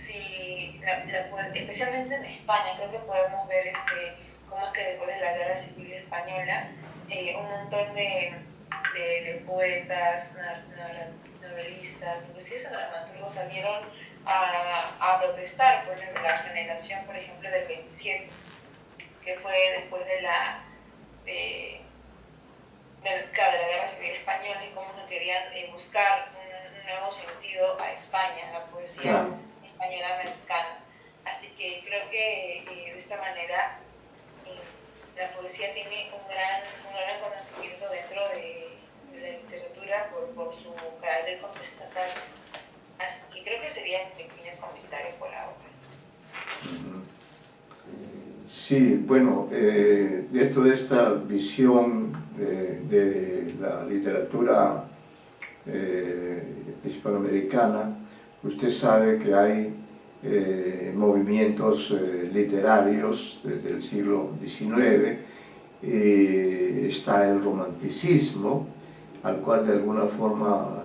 Si especialmente en España, creo que podemos ver cómo es que después de la Guerra Civil Española, un montón de poetas, novelistas, inclusive dramaturgos salieron a protestar por la generación, por ejemplo, del 27, que fue después de la Guerra Civil Española, y cómo se querían buscar un nuevo sentido a España, a la poesía española americana. Así que creo que de esta manera la poesía tiene un gran conocimiento dentro de la literatura por su carácter contestatario. Así que creo que sería un pequeño comentario por ahora. Sí, bueno, dentro de esta visión de la literatura hispanoamericana, usted sabe que hay movimientos literarios desde el siglo XIX. Está el romanticismo, al cual de alguna forma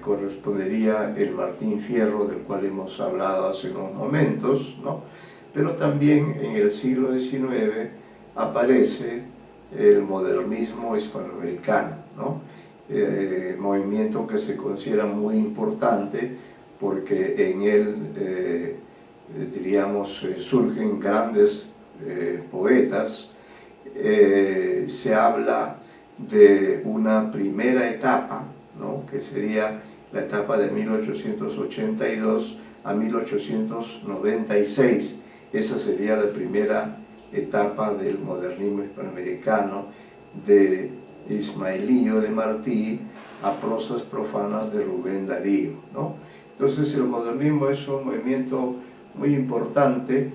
correspondería el Martín Fierro, del cual hemos hablado hace unos momentos, ¿no? Pero también en el siglo XIX aparece el modernismo hispanoamericano, ¿no? Movimiento que se considera muy importante porque en él, diríamos, surgen grandes poetas. Se habla de una primera etapa, ¿no? Que sería la etapa de 1882 a 1896. Esa sería la primera etapa del modernismo hispanoamericano, de Ismaelío de Martí a prosas profanas de Rubén Darío, ¿no? Entonces el modernismo es un movimiento muy importante,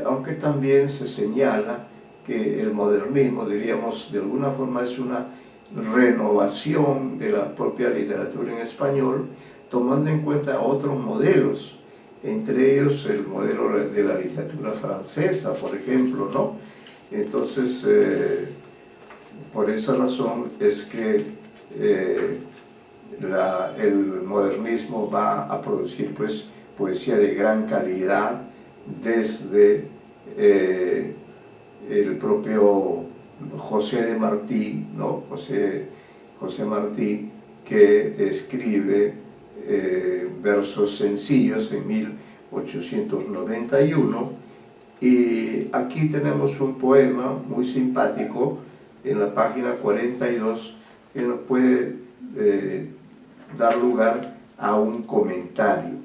aunque también se señala que el modernismo, diríamos, de alguna forma es una renovación de la propia literatura en español, tomando en cuenta otros modelos, entre ellos el modelo de la literatura francesa, por ejemplo, ¿no? Entonces, por esa razón es que el modernismo va a producir pues poesía de gran calidad desde el propio José de Martí, ¿no? José Martí, que escribe versos sencillos en 1891, y aquí tenemos un poema muy simpático en la página 42 que nos puede dar lugar a un comentario.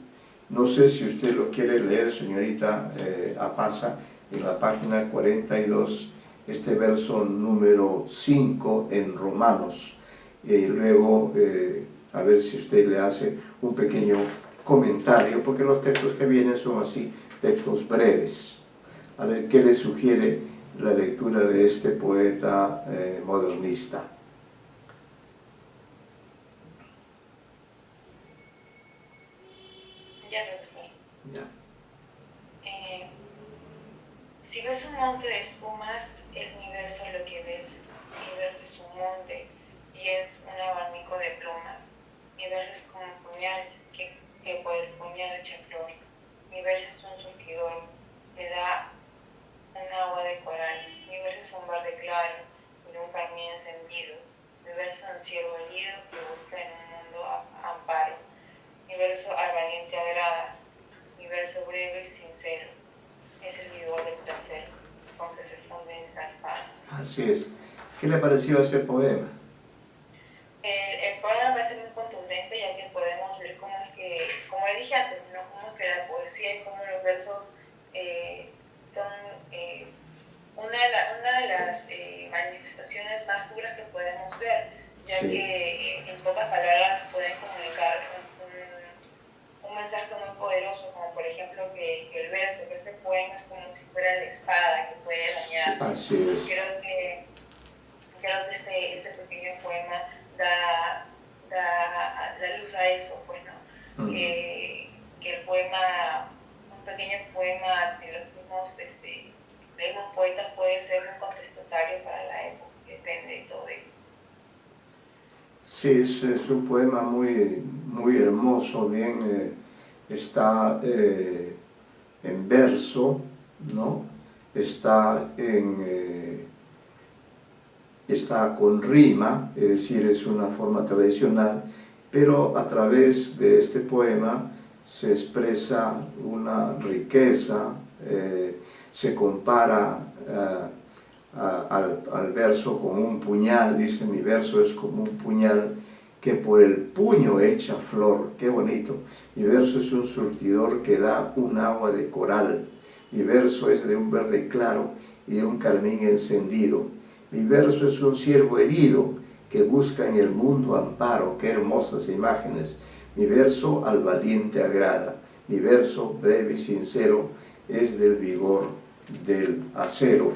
No sé si usted lo quiere leer, señorita Apaza, en la página 42, este verso número 5 en Romanos. Luego A ver si usted le hace un pequeño comentario, porque los textos que vienen son así, textos breves. A ver qué le sugiere la lectura de este poeta modernista. Ya, profesor. Ya. Si ves un monte de espumas, es mi verso lo que ves. Mi verso es un monte y es un abanico de plumas. Mi verso es como un puñal que por el puñal echa flor. Mi verso es un surtidor, me da un agua de coral. Mi verso es un verde claro y un carmín encendido. Mi verso es un ciervo herido que busca en un mundo amparo. Mi verso al valiente agrada. Mi verso breve y sincero es el vigor del placer con que se funde en la espada. Así es. ¿Qué le pareció ese poema? El poema me parece muy contundente, ya que podemos ver cómo es que, como le dije antes, ¿no? Cómo es que la poesía y cómo los versos son una de las manifestaciones más duras que podemos ver, ya Sí. que en pocas palabras pueden comunicar un mensaje muy poderoso, como por ejemplo que el verso, que ese poema es como si fuera la espada que puede dañar. Así es. Creo que ese pequeño poema da luz a eso, pues, ¿no? Que el poema, un pequeño poema de los mismos poetas puede ser muy contestatario para la época, depende de todo ello. Sí, es un poema muy hermoso, bien, está en verso, ¿no? Está con rima, es decir, es una forma tradicional, pero a través de este poema se expresa una riqueza, se compara al verso con un puñal, dice: mi verso es como un puñal que por el puño echa flor. Qué bonito. Mi verso es un surtidor que da un agua de coral. Mi verso es de un verde claro y de un carmín encendido. Mi verso es un ciervo herido que busca en el mundo amparo. Qué hermosas imágenes. Mi verso al valiente agrada. Mi verso breve y sincero es del vigor del acero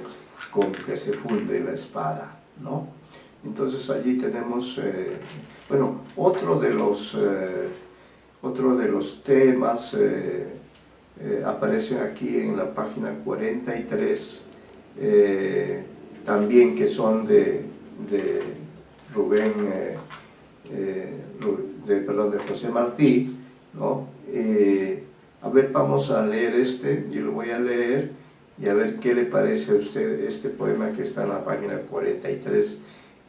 con que se funde la espada, ¿no? Entonces allí tenemos, bueno, otro de los temas aparecen aquí en la página 43, también, que son de Rubén, de José Martí, ¿no? A ver, vamos a leer yo lo voy a leer y a ver qué le parece a usted este poema que está en la página 43,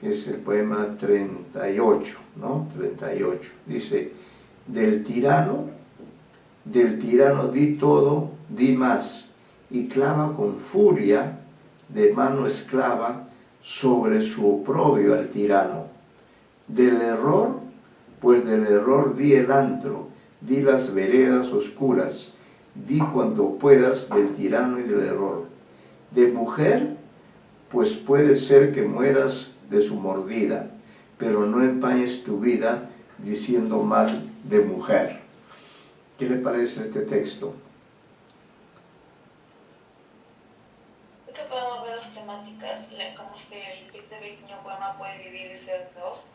que es el poema 38, ¿no? 38. Dice: del tirano di todo, di más, y clava con furia de mano esclava sobre su oprobio al tirano. Del error, pues del error di el antro, di las veredas oscuras, di cuando puedas del tirano y del error. De mujer, pues puede ser que mueras de su mordida, pero no empañes tu vida diciendo mal de mujer. ¿Qué le parece este texto? Creo que podemos ver dos temáticas, como este pequeño poema puede dividirse en dos,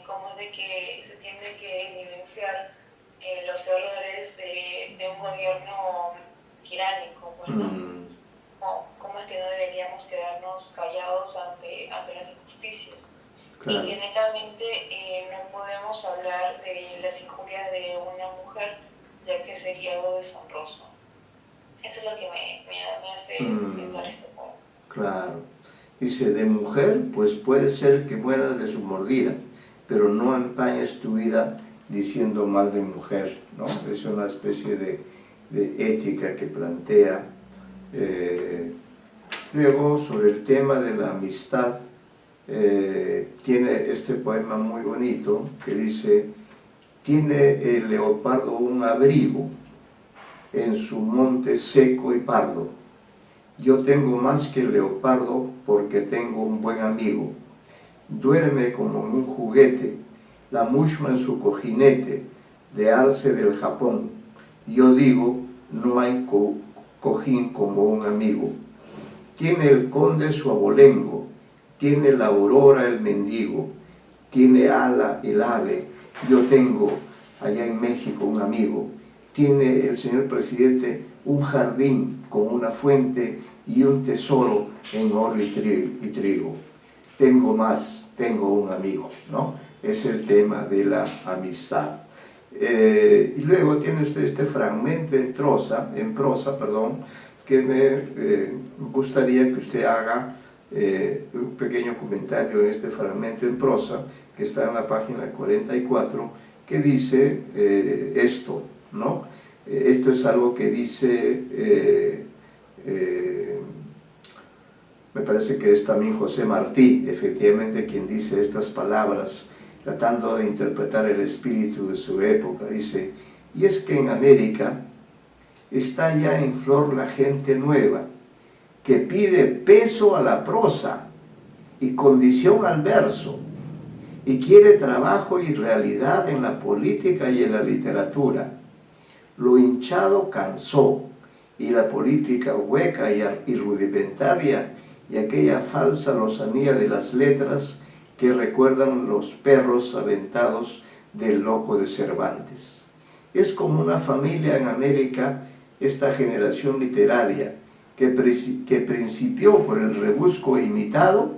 como de que se tiene que evidenciar los errores de un gobierno tiránico, bueno, cómo es que no deberíamos quedarnos callados ante las injusticias. Claro. Y que netamente no podemos hablar de las injurias de una mujer, ya que sería algo deshonroso. Eso es lo que me hace pensar este poema. Claro. Dice: de mujer, pues puede ser que mueras de su mordida, pero no empañes tu vida diciendo mal de mujer, ¿no? Es una especie de ética que plantea. Luego, sobre el tema de la amistad, tiene este poema muy bonito que dice: tiene el leopardo un abrigo en su monte seco y pardo. Yo tengo más que el leopardo porque tengo un buen amigo. Duerme como en un juguete la mushma en su cojinete, de arce del Japón. Yo digo, no hay cojín como un amigo. Tiene el conde su abolengo, tiene la aurora el mendigo, tiene ala el ave. Yo tengo allá en México un amigo. Tiene el señor presidente un jardín con una fuente y un tesoro en oro y trigo. Tengo más, tengo un amigo, ¿no? Es el tema de la amistad. Y luego tiene usted este fragmento en prosa, que me gustaría que usted haga un pequeño comentario en este fragmento en prosa, que está en la página 44, que dice esto, ¿no? Esto es algo que dice, me parece que es también José Martí, efectivamente, quien dice estas palabras, tratando de interpretar el espíritu de su época. Dice, y es que en América está ya en flor la gente nueva, que pide peso a la prosa y condición al verso, y quiere trabajo y realidad en la política y en la literatura. Lo hinchado cansó, y la política hueca y rudimentaria, y aquella falsa lozanía de las letras que recuerdan los perros aventados del loco de Cervantes. Es como una familia en América, esta generación literaria, que principió por el rebusco imitado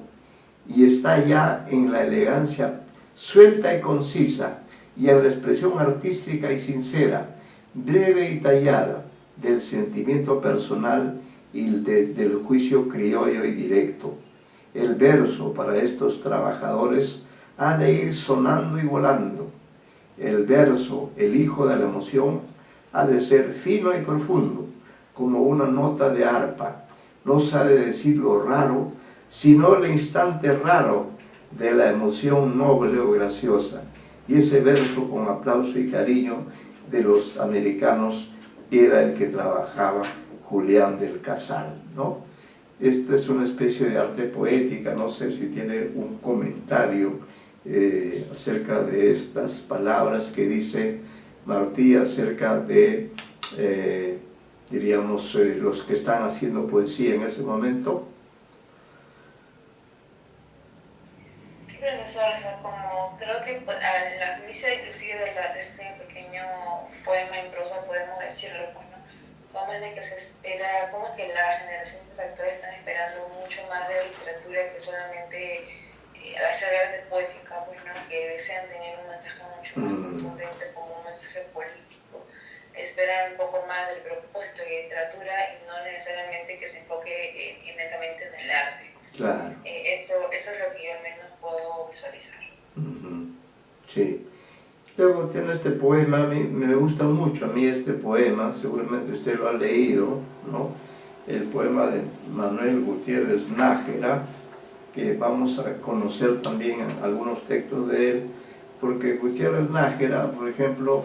y está ya en la elegancia suelta y concisa, y en la expresión artística y sincera, breve y tallada, del sentimiento personal y del juicio criollo y directo. El verso para estos trabajadores ha de ir sonando y volando. El verso, el hijo de la emoción, ha de ser fino y profundo, como una nota de arpa. No sabe decir lo raro, sino el instante raro de la emoción noble o graciosa. Y ese verso, con aplauso y cariño de los americanos, era el que trabajaba Julián del Casal, ¿no? Esta es una especie de arte poética. No sé si tiene un comentario acerca de estas palabras que dice Martí acerca de, diríamos, los que están haciendo poesía en ese momento. Sí, profesor, o sea, como creo que a la misa inclusive de este pequeño poema en prosa podemos decirlo, bueno, cómo es de que se espera, cómo es que las generaciones actuales están esperando mucho más de literatura que solamente hacer arte poética, pues, ¿no? Que desean tener un mensaje mucho más contundente como un mensaje político. Esperan un poco más del propósito de literatura y no necesariamente que se enfoque netamente en el arte. Claro. Eso es lo que yo al menos puedo visualizar. Sí. Luego tiene este poema, a mí me gusta mucho a mí este poema, seguramente usted lo ha leído, ¿no? El poema de Manuel Gutiérrez Nájera, que vamos a conocer también algunos textos de él, porque Gutiérrez Nájera, por ejemplo,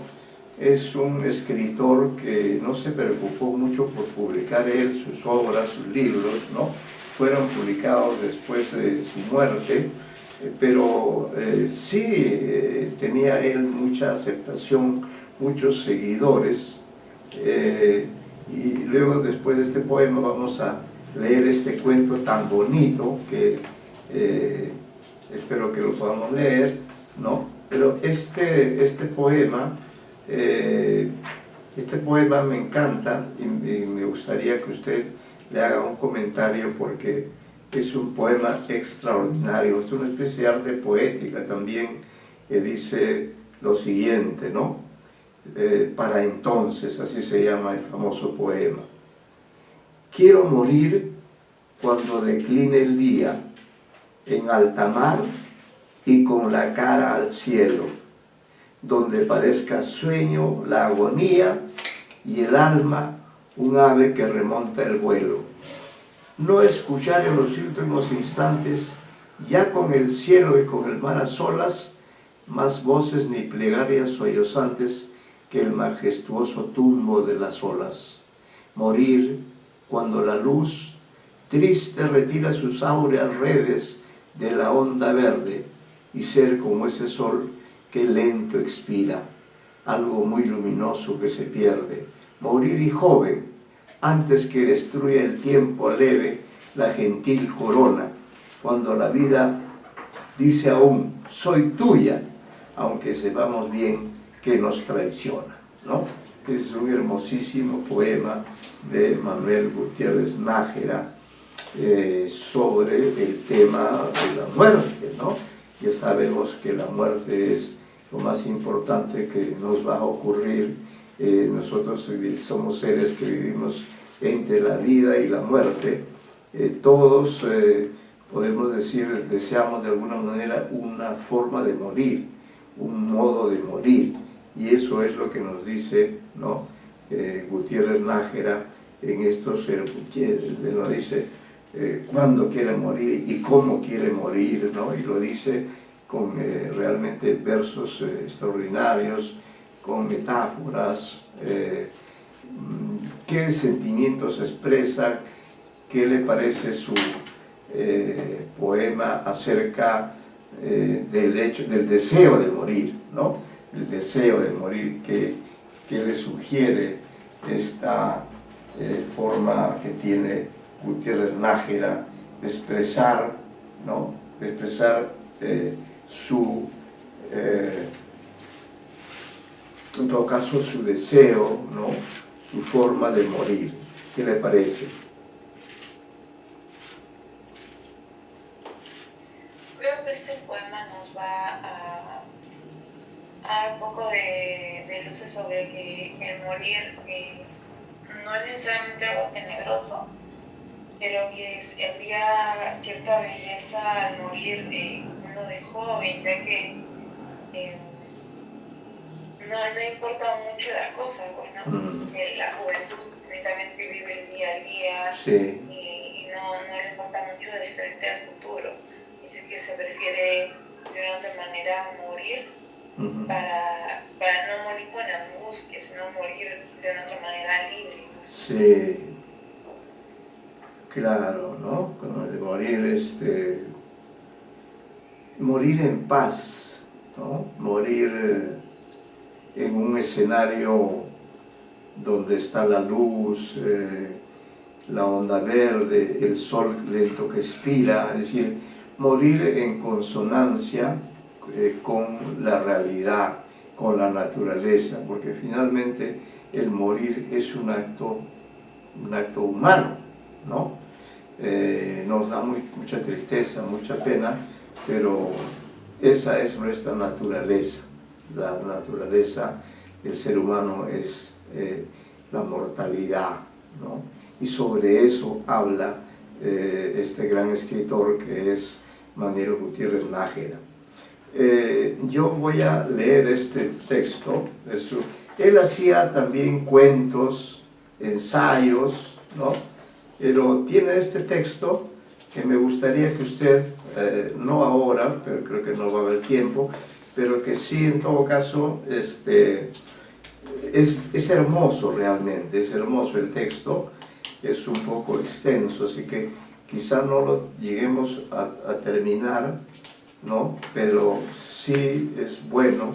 es un escritor que no se preocupó mucho por publicar él sus obras, sus libros, ¿no? Fueron publicados después de su muerte, pero sí tenía él mucha aceptación, muchos seguidores, y luego después de este poema vamos a leer este cuento tan bonito que espero que lo podamos leer, ¿no? Pero este poema me encanta y me gustaría que usted le haga un comentario porque es un poema extraordinario, es una especie de arte poética también, que dice lo siguiente, ¿no? Para entonces, así se llama el famoso poema. Quiero morir cuando decline el día, en alta mar y con la cara al cielo, donde parezca sueño la agonía y el alma un ave que remonta el vuelo. No escuchar en los últimos instantes, ya con el cielo y con el mar a solas, más voces ni plegarias sollozantes que el majestuoso tumbo de las olas. Morir cuando la luz triste retira sus áureas redes de la onda verde y ser como ese sol qué lento expira, algo muy luminoso que se pierde. Morir y joven, antes que destruya el tiempo leve la gentil corona, cuando la vida dice aún, soy tuya, aunque sepamos bien que nos traiciona, ¿no? Ese es un hermosísimo poema de Manuel Gutiérrez Nájera sobre el tema de la muerte, ¿no? Ya sabemos que la muerte es lo más importante que nos va a ocurrir. Nosotros somos seres que vivimos entre la vida y la muerte. Todos podemos decir, deseamos de alguna manera una forma de morir, un modo de morir, y eso es lo que nos dice, ¿no? Gutiérrez Nájera en estos, nos dice cuándo quiere morir y cómo quiere morir, ¿no? Y lo dice con realmente versos extraordinarios, con metáforas, qué sentimientos expresa, qué le parece su poema acerca del deseo de morir, ¿no? El deseo de morir que le sugiere esta forma que tiene Gutiérrez Nájera de expresar, ¿no? De expresar en todo caso su deseo, ¿no? Su forma de morir. ¿Qué le parece? Creo que este poema nos va a dar un poco de luces sobre que el morir no es necesariamente algo tenebroso, pero que habría cierta belleza al morir uno de joven, ya que no importa mucho las cosas, pues, ¿no? La juventud netamente vive el día a día, sí. y no le importa mucho de frente al futuro. Dice que se prefiere de una otra manera morir para no morir con angustia, sino morir de una otra manera libre. Sí, claro, ¿no? Como de morir, morir en paz, ¿no? Morir en un escenario donde está la luz, la onda verde, el sol lento que expira, es decir, morir en consonancia con la realidad, con la naturaleza, porque finalmente el morir es un acto humano, ¿no? Nos da mucha tristeza, mucha pena, pero esa es nuestra naturaleza. La naturaleza del ser humano es la mortalidad, ¿no? Y sobre eso habla este gran escritor que es Manuel Gutiérrez Nájera. Yo voy a leer este texto. Él hacía también cuentos, ensayos, ¿no? Pero tiene este texto que me gustaría que usted, no ahora, pero creo que no va a haber tiempo, pero que sí, en todo caso, es hermoso realmente, es hermoso el texto, es un poco extenso, así que quizá no lo lleguemos a terminar, ¿no? Pero sí es bueno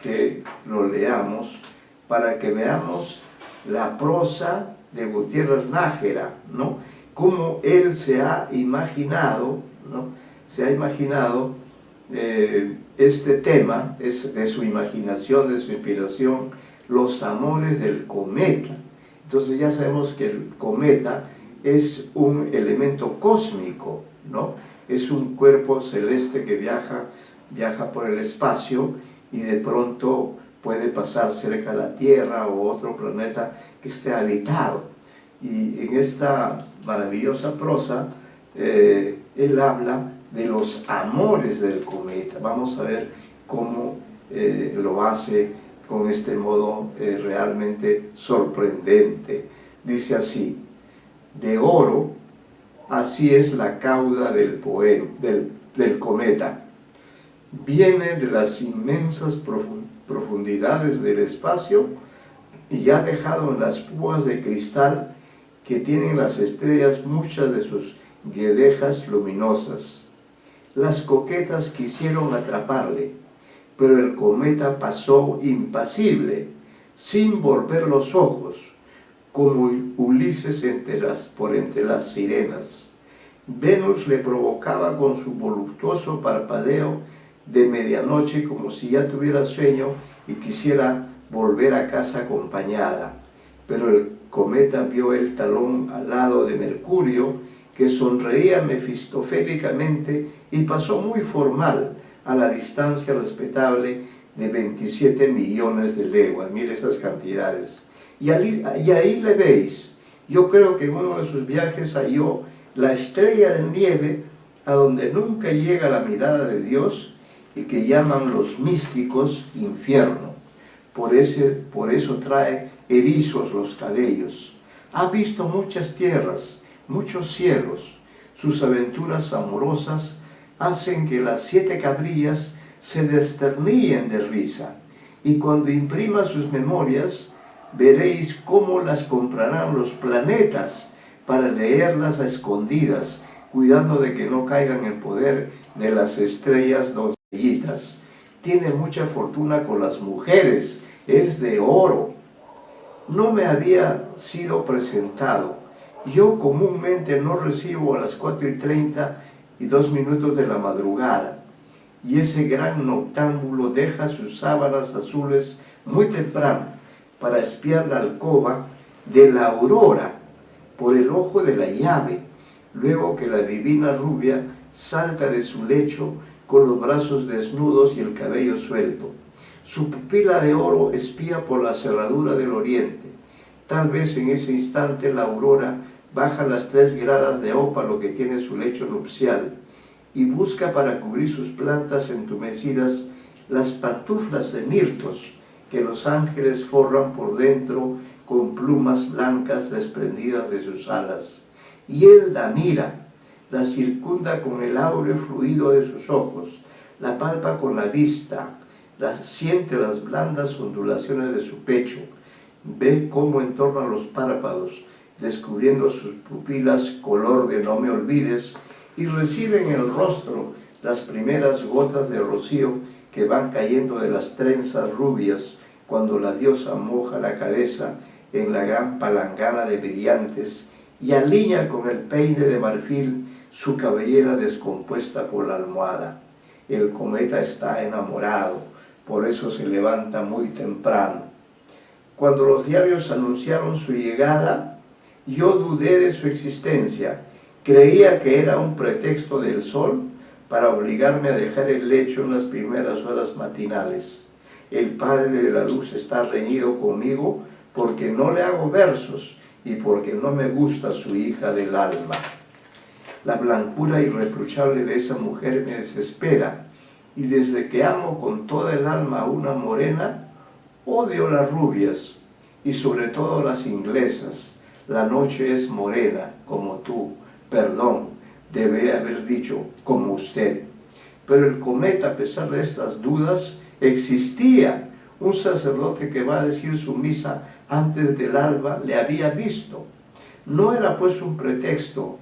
que lo leamos para que veamos la prosa de Gutiérrez Nájera, ¿no? Cómo él se ha imaginado, ¿no? Se ha imaginado este tema, es de su imaginación, de su inspiración, los amores del cometa. Entonces ya sabemos que el cometa es un elemento cósmico, ¿no? Es un cuerpo celeste que viaja por el espacio y de pronto puede pasar cerca de la Tierra o otro planeta que esté habitado. Y en esta maravillosa prosa, él habla de los amores del cometa. Vamos a ver cómo lo hace con este modo realmente sorprendente. Dice así: de oro, así es la cauda del cometa. Viene de las inmensas profundidades del espacio y ha dejado en las púas de cristal que tienen las estrellas muchas de sus guedejas luminosas. Las coquetas quisieron atraparle, pero el cometa pasó impasible, sin volver los ojos, como Ulises por entre las sirenas. Venus le provocaba con su voluptuoso parpadeo de medianoche como si ya tuviera sueño y quisiera volver a casa acompañada. Pero el cometa vio el talón alado de Mercurio, que sonreía mefistofélicamente y pasó muy formal a la distancia respetable de 27 millones de leguas. Mire esas cantidades. Y ahí le veis. Yo creo que en uno de sus viajes halló la estrella de nieve a donde nunca llega la mirada de Dios y que llaman los místicos infierno. Por eso trae erizos los cabellos. Ha visto muchas tierras, muchos cielos. Sus aventuras amorosas hacen que las 7 cabrillas se desternillen de risa. Y cuando imprima sus memorias, veréis cómo las comprarán los planetas para leerlas a escondidas, cuidando de que no caigan en poder de las estrellas doncellitas. Tiene mucha fortuna con las mujeres, es de oro. No me había sido presentado. Yo comúnmente no recibo a las 4:32 de la madrugada, y ese gran noctámbulo deja sus sábanas azules muy temprano para espiar la alcoba de la aurora por el ojo de la llave, luego que la divina rubia salta de su lecho con los brazos desnudos y el cabello suelto. Su pupila de oro espía por la cerradura del oriente. Tal vez en ese instante la aurora baja las 3 gradas de ópalo que tiene su lecho nupcial y busca para cubrir sus plantas entumecidas las pantuflas de mirtos que los ángeles forran por dentro con plumas blancas desprendidas de sus alas. Y él la mira, la circunda con el áureo fluido de sus ojos, la palpa con la vista, siente las blandas ondulaciones de su pecho, ve cómo entorna los párpados, descubriendo sus pupilas color de no me olvides, y recibe en el rostro las primeras gotas de rocío que van cayendo de las trenzas rubias cuando la diosa moja la cabeza en la gran palangana de brillantes y alinea con el peine de marfil su cabellera descompuesta por la almohada. El cometa está enamorado, por eso se levanta muy temprano. Cuando los diarios anunciaron su llegada, yo dudé de su existencia. Creía que era un pretexto del sol para obligarme a dejar el lecho en las primeras horas matinales. El Padre de la Luz está reñido conmigo porque no le hago versos y porque no me gusta su hija del alma. La blancura irreprochable de esa mujer me desespera, y desde que amo con toda el alma a una morena, odio las rubias y sobre todo las inglesas. La noche es morena, como tú, perdón, debe haber dicho, como usted. Pero el cometa, a pesar de estas dudas, existía. Un sacerdote que va a decir su misa antes del alba le había visto. No era pues un pretexto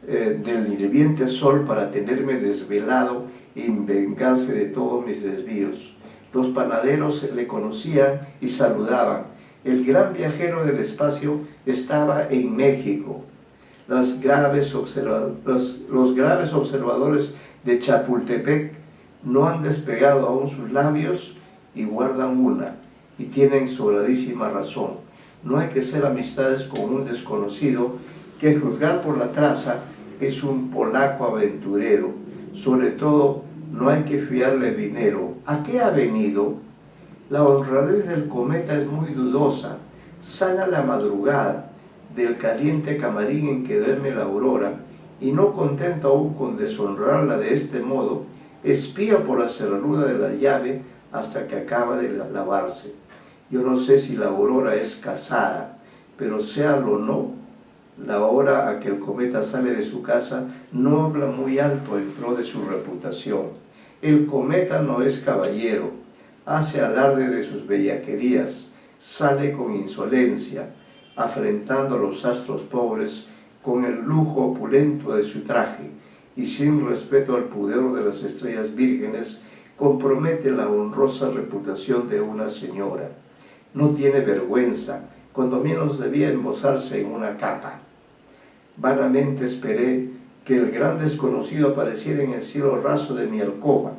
del hirviente sol para tenerme desvelado y vengarse de todos mis desvíos. Los panaderos le conocían y saludaban. El gran viajero del espacio estaba en México. Los graves observadores de Chapultepec no han despegado aún sus labios y guardan una, y tienen sobradísima razón. No hay que hacer amistades con un desconocido que, juzgar por la traza, es un polaco aventurero. Sobre todo, no hay que fiarle dinero. ¿A qué ha venido? La honradez del cometa es muy dudosa. Sale a la madrugada del caliente camarín en que duerme la aurora, y no contento aún con deshonrarla de este modo, espía por la cerradura de la llave hasta que acaba de lavarse. Yo no sé si la aurora es casada, pero séalo o no, la hora a que el cometa sale de su casa no habla muy alto en pro de su reputación. El cometa no es caballero, hace alarde de sus bellaquerías, sale con insolencia, afrentando a los astros pobres con el lujo opulento de su traje, y sin respeto al pudor de las estrellas vírgenes, compromete la honrosa reputación de una señora. No tiene vergüenza, cuando menos debía embozarse en una capa. Vanamente esperé que el gran desconocido apareciera en el cielo raso de mi alcoba.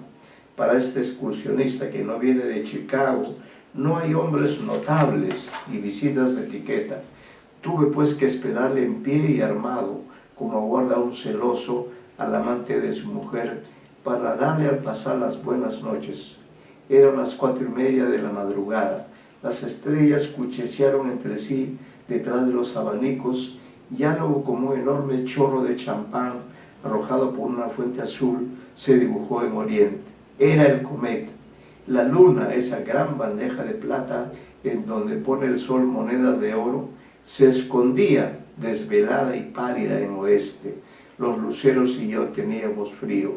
Para este excursionista que no viene de Chicago, no hay hombres notables y visitas de etiqueta. Tuve pues que esperarle en pie y armado, como aguarda un celoso al amante de su mujer, para darle al pasar las buenas noches. Eran las 4:30 de la madrugada. Las estrellas cuchichearon entre sí detrás de los abanicos y algo como un enorme chorro de champán arrojado por una fuente azul se dibujó en oriente. Era el cometa. La luna, esa gran bandeja de plata en donde pone el sol monedas de oro, se escondía desvelada y pálida en oeste. Los luceros y yo teníamos frío.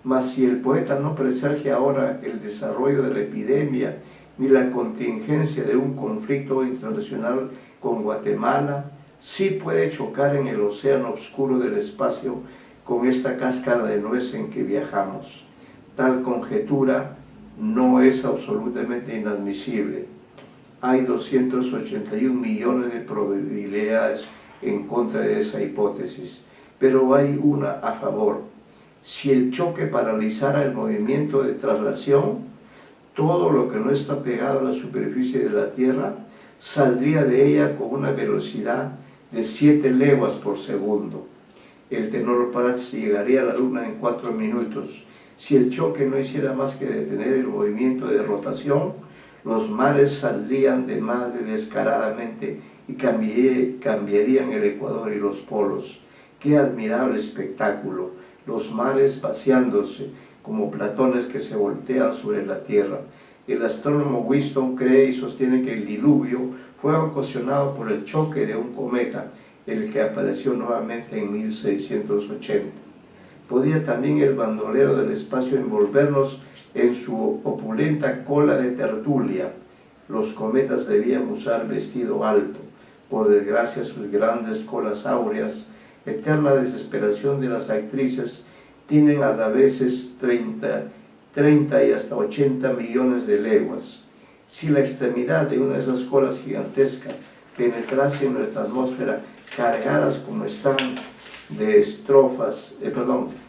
Mas si el poeta no presagia ahora el desarrollo de la epidemia ni la contingencia de un conflicto internacional con Guatemala, sí puede chocar en el océano oscuro del espacio con esta cáscara de nuez en que viajamos. Tal conjetura no es absolutamente inadmisible. Hay 281 millones de probabilidades en contra de esa hipótesis, pero hay una a favor. Si el choque paralizara el movimiento de traslación, todo lo que no está pegado a la superficie de la Tierra saldría de ella con una velocidad de 7 leguas por segundo. El tenor Prats llegaría a la Luna en 4 minutos. Si el choque no hiciera más que detener el movimiento de rotación, los mares saldrían de madre descaradamente y cambiarían el ecuador y los polos. ¡Qué admirable espectáculo! Los mares vaciándose como platones que se voltean sobre la Tierra. El astrónomo Winston cree y sostiene que el diluvio fue ocasionado por el choque de un cometa, el que apareció nuevamente en 1680. Podía también el bandolero del espacio envolvernos en su opulenta cola de tertulia. Los cometas debían usar vestido alto. Por desgracia, sus grandes colas áureas, eterna desesperación de las actrices, tienen a veces 30 y hasta 80 millones de leguas. Si la extremidad de una de esas colas gigantescas penetrase en nuestra atmósfera, cargadas como están de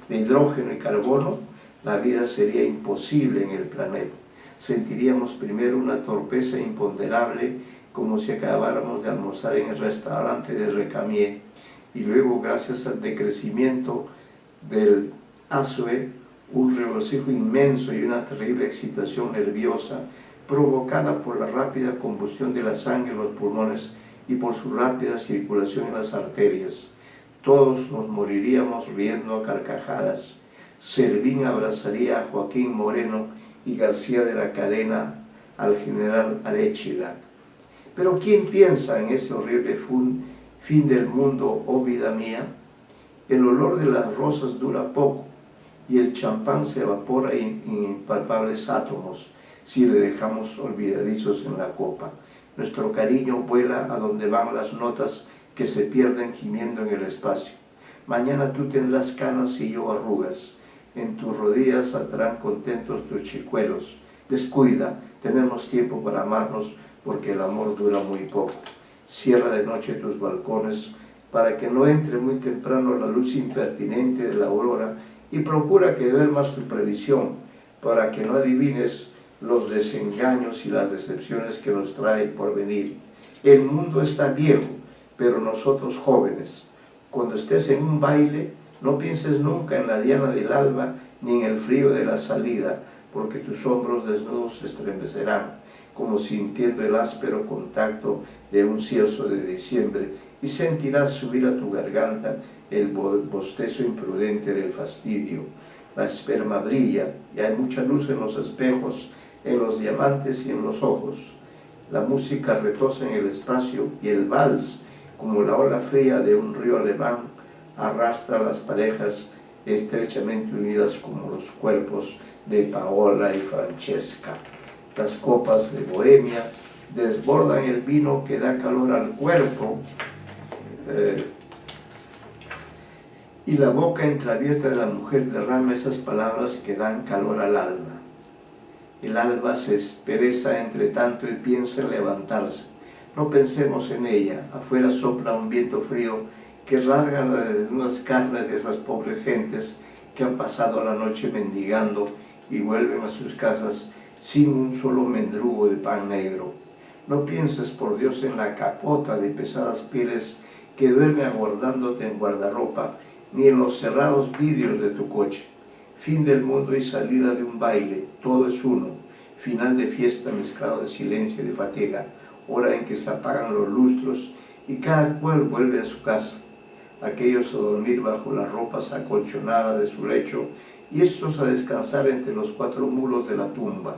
de hidrógeno y carbono, la vida sería imposible en el planeta. Sentiríamos primero una torpeza imponderable, como si acabáramos de almorzar en el restaurante de Recamier, y luego, gracias al decrecimiento del azue, un regocijo inmenso y una terrible excitación nerviosa provocada por la rápida combustión de la sangre en los pulmones y por su rápida circulación en las arterias. Todos nos moriríamos riendo a carcajadas. Servín abrazaría a Joaquín Moreno y García de la Cadena al general Aréchila. Pero ¿quién piensa en ese horrible fin del mundo, oh vida mía? El olor de las rosas dura poco y el champán se evapora en impalpables átomos si le dejamos olvidadizos en la copa. Nuestro cariño vuela a donde van las notas que se pierden gimiendo en el espacio. Mañana tú tendrás canas y yo arrugas. En tus rodillas saldrán contentos tus chicuelos. Descuida, tenemos tiempo para amarnos porque el amor dura muy poco. Cierra de noche tus balcones para que no entre muy temprano la luz impertinente de la aurora y procura que duermas tu previsión para que no adivines los desengaños y las decepciones que nos trae por venir. El mundo está viejo, pero nosotros jóvenes. Cuando estés en un baile, no pienses nunca en la diana del alba ni en el frío de la salida, porque tus hombros desnudos se estremecerán, como sintiendo el áspero contacto de un cierzo de diciembre, y sentirás subir a tu garganta el bostezo imprudente del fastidio. La esperma brilla, y hay mucha luz en los espejos, en los diamantes y en los ojos. La música retosa en el espacio y el vals, como la ola fría de un río alemán, arrastra a las parejas estrechamente unidas como los cuerpos de Paola y Francesca. Las copas de Bohemia desbordan el vino que da calor al cuerpo y la boca entreabierta de la mujer derrama esas palabras que dan calor al alma. El alba se pereza entre tanto y piensa en levantarse. No pensemos en ella, afuera sopla un viento frío que rasga las desnudas carnes de esas pobres gentes que han pasado la noche mendigando y vuelven a sus casas sin un solo mendrugo de pan negro. No pienses, por Dios, en la capota de pesadas pieles que duerme aguardándote en guardarropa, ni en los cerrados vidrios de tu coche. Fin del mundo y salida de un baile, todo es uno. Final de fiesta mezclado de silencio y de fatiga, hora en que se apagan los lustros y cada cual vuelve a su casa. Aquellos a dormir bajo las ropas acolchonadas de su lecho y estos a descansar entre los cuatro muros de la tumba.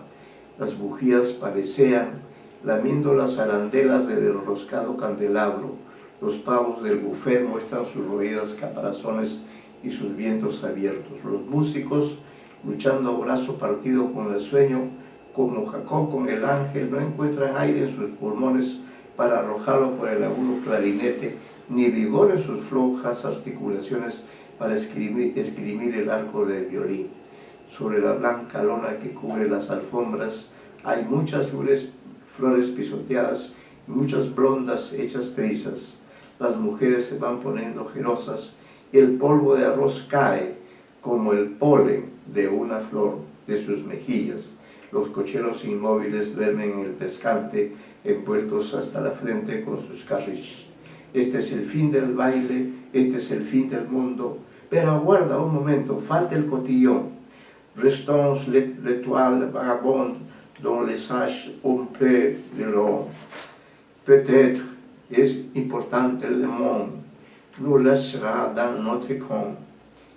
Las bujías pavecean, lamiendo las arandelas del enroscado candelabro. Los pavos del buffet muestran sus roídas caparazones y sus vientos abiertos. Los músicos, luchando a brazo partido con el sueño, como Jacob con el ángel, no encuentran aire en sus pulmones para arrojarlo por el agudo clarinete, ni vigor en sus flojas articulaciones para esgrimir el arco del violín. Sobre la blanca lona que cubre las alfombras hay muchas flores pisoteadas y muchas blondas hechas trizas. Las mujeres se van poniendo ojerosas y el polvo de arroz cae como el polen de una flor de sus mejillas. Los cocheros inmóviles duermen en el pescante, envueltos hasta la frente con sus carriches. Este es el fin del baile, este es el fin del mundo. Pero aguarda un momento, falta el cotillón. Restons l'étoile vagabonde dont les sages un peu de l'eau. Peut-être es importante le monde, nous laissera dans notre camp.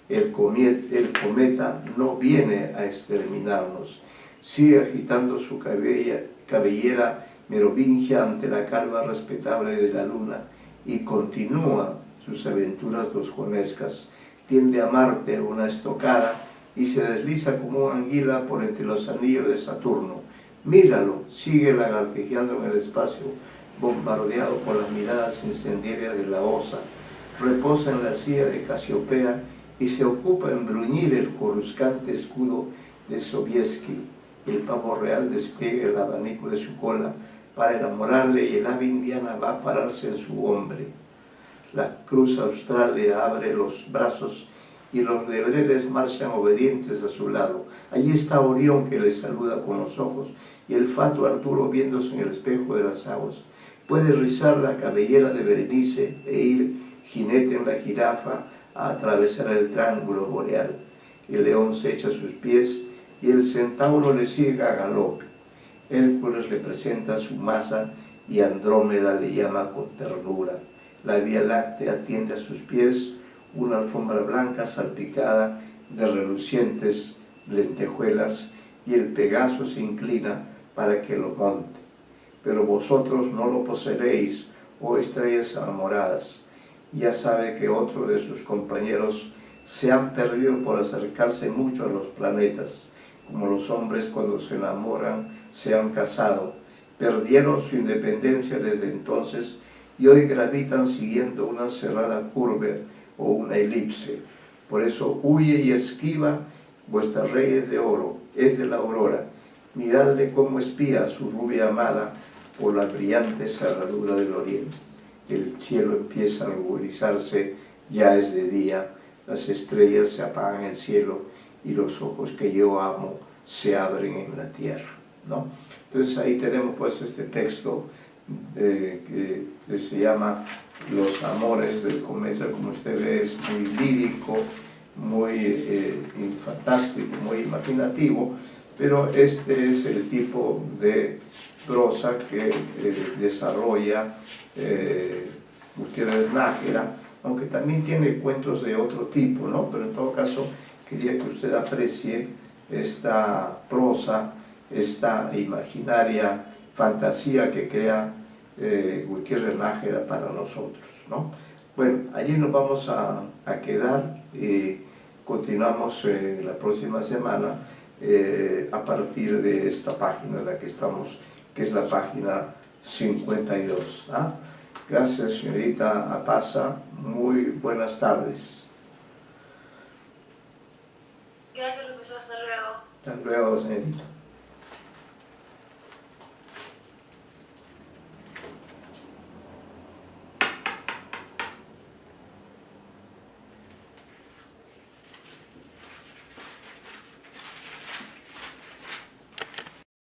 El cometa no viene a exterminarnos. Sigue agitando su cabellera merovingia ante la calva respetable de la luna y continúa sus aventuras dosjuanescas. Tiende a Marte una estocada y se desliza como una anguila por entre los anillos de Saturno. Míralo, sigue lagartijeando en el espacio, bombardeado por las miradas incendiarias de la osa. Reposa en la silla de Casiopea y se ocupa en bruñir el coruscante escudo de Sobieski. El pavo real despliega el abanico de su cola para enamorarle y el ave indiana va a pararse en su hombre. La cruz austral le abre los brazos y los lebreles marchan obedientes a su lado. Allí está Orión que le saluda con los ojos y el fatuo Arturo viéndose en el espejo de las aguas. Puede rizar la cabellera de Berenice e ir jinete en la jirafa a atravesar el triángulo boreal. El león se echa a sus pies y el centauro le sigue a galope. Hércules le presenta su masa y Andrómeda le llama con ternura. La Vía Láctea tiende a sus pies una alfombra blanca salpicada de relucientes lentejuelas y el Pegaso se inclina para que lo monte. Pero vosotros no lo poseeréis, oh estrellas enamoradas. Ya sabe que otros de sus compañeros se han perdido por acercarse mucho a los planetas. Como los hombres cuando se enamoran se han casado, perdieron su independencia desde entonces y hoy gravitan siguiendo una cerrada curva o una elipse. Por eso huye y esquiva, vuestra rey es de oro, es de la aurora. Miradle cómo espía a su rubia amada por la brillante cerradura del oriente. El cielo empieza a ruborizarse, ya es de día, las estrellas se apagan en el cielo y los ojos que yo amo se abren en la tierra, ¿no? Entonces ahí tenemos pues este texto que se llama Los amores del cometa. Como usted ve, es muy lírico, muy fantástico, muy imaginativo, pero este es el tipo de prosa que desarrolla Gutiérrez Nájera, aunque también tiene cuentos de otro tipo, ¿no? Pero en todo caso quería que usted aprecie esta prosa, esta imaginaria fantasía que crea Gutiérrez Nájera para nosotros, ¿no? Bueno, allí nos vamos a quedar y continuamos la próxima semana a partir de esta página en la que estamos, que es la página 52. ¿Ah? Gracias, señorita Apasa. Muy buenas tardes. Gracias, profesor. Hasta luego. Hasta luego, señorita.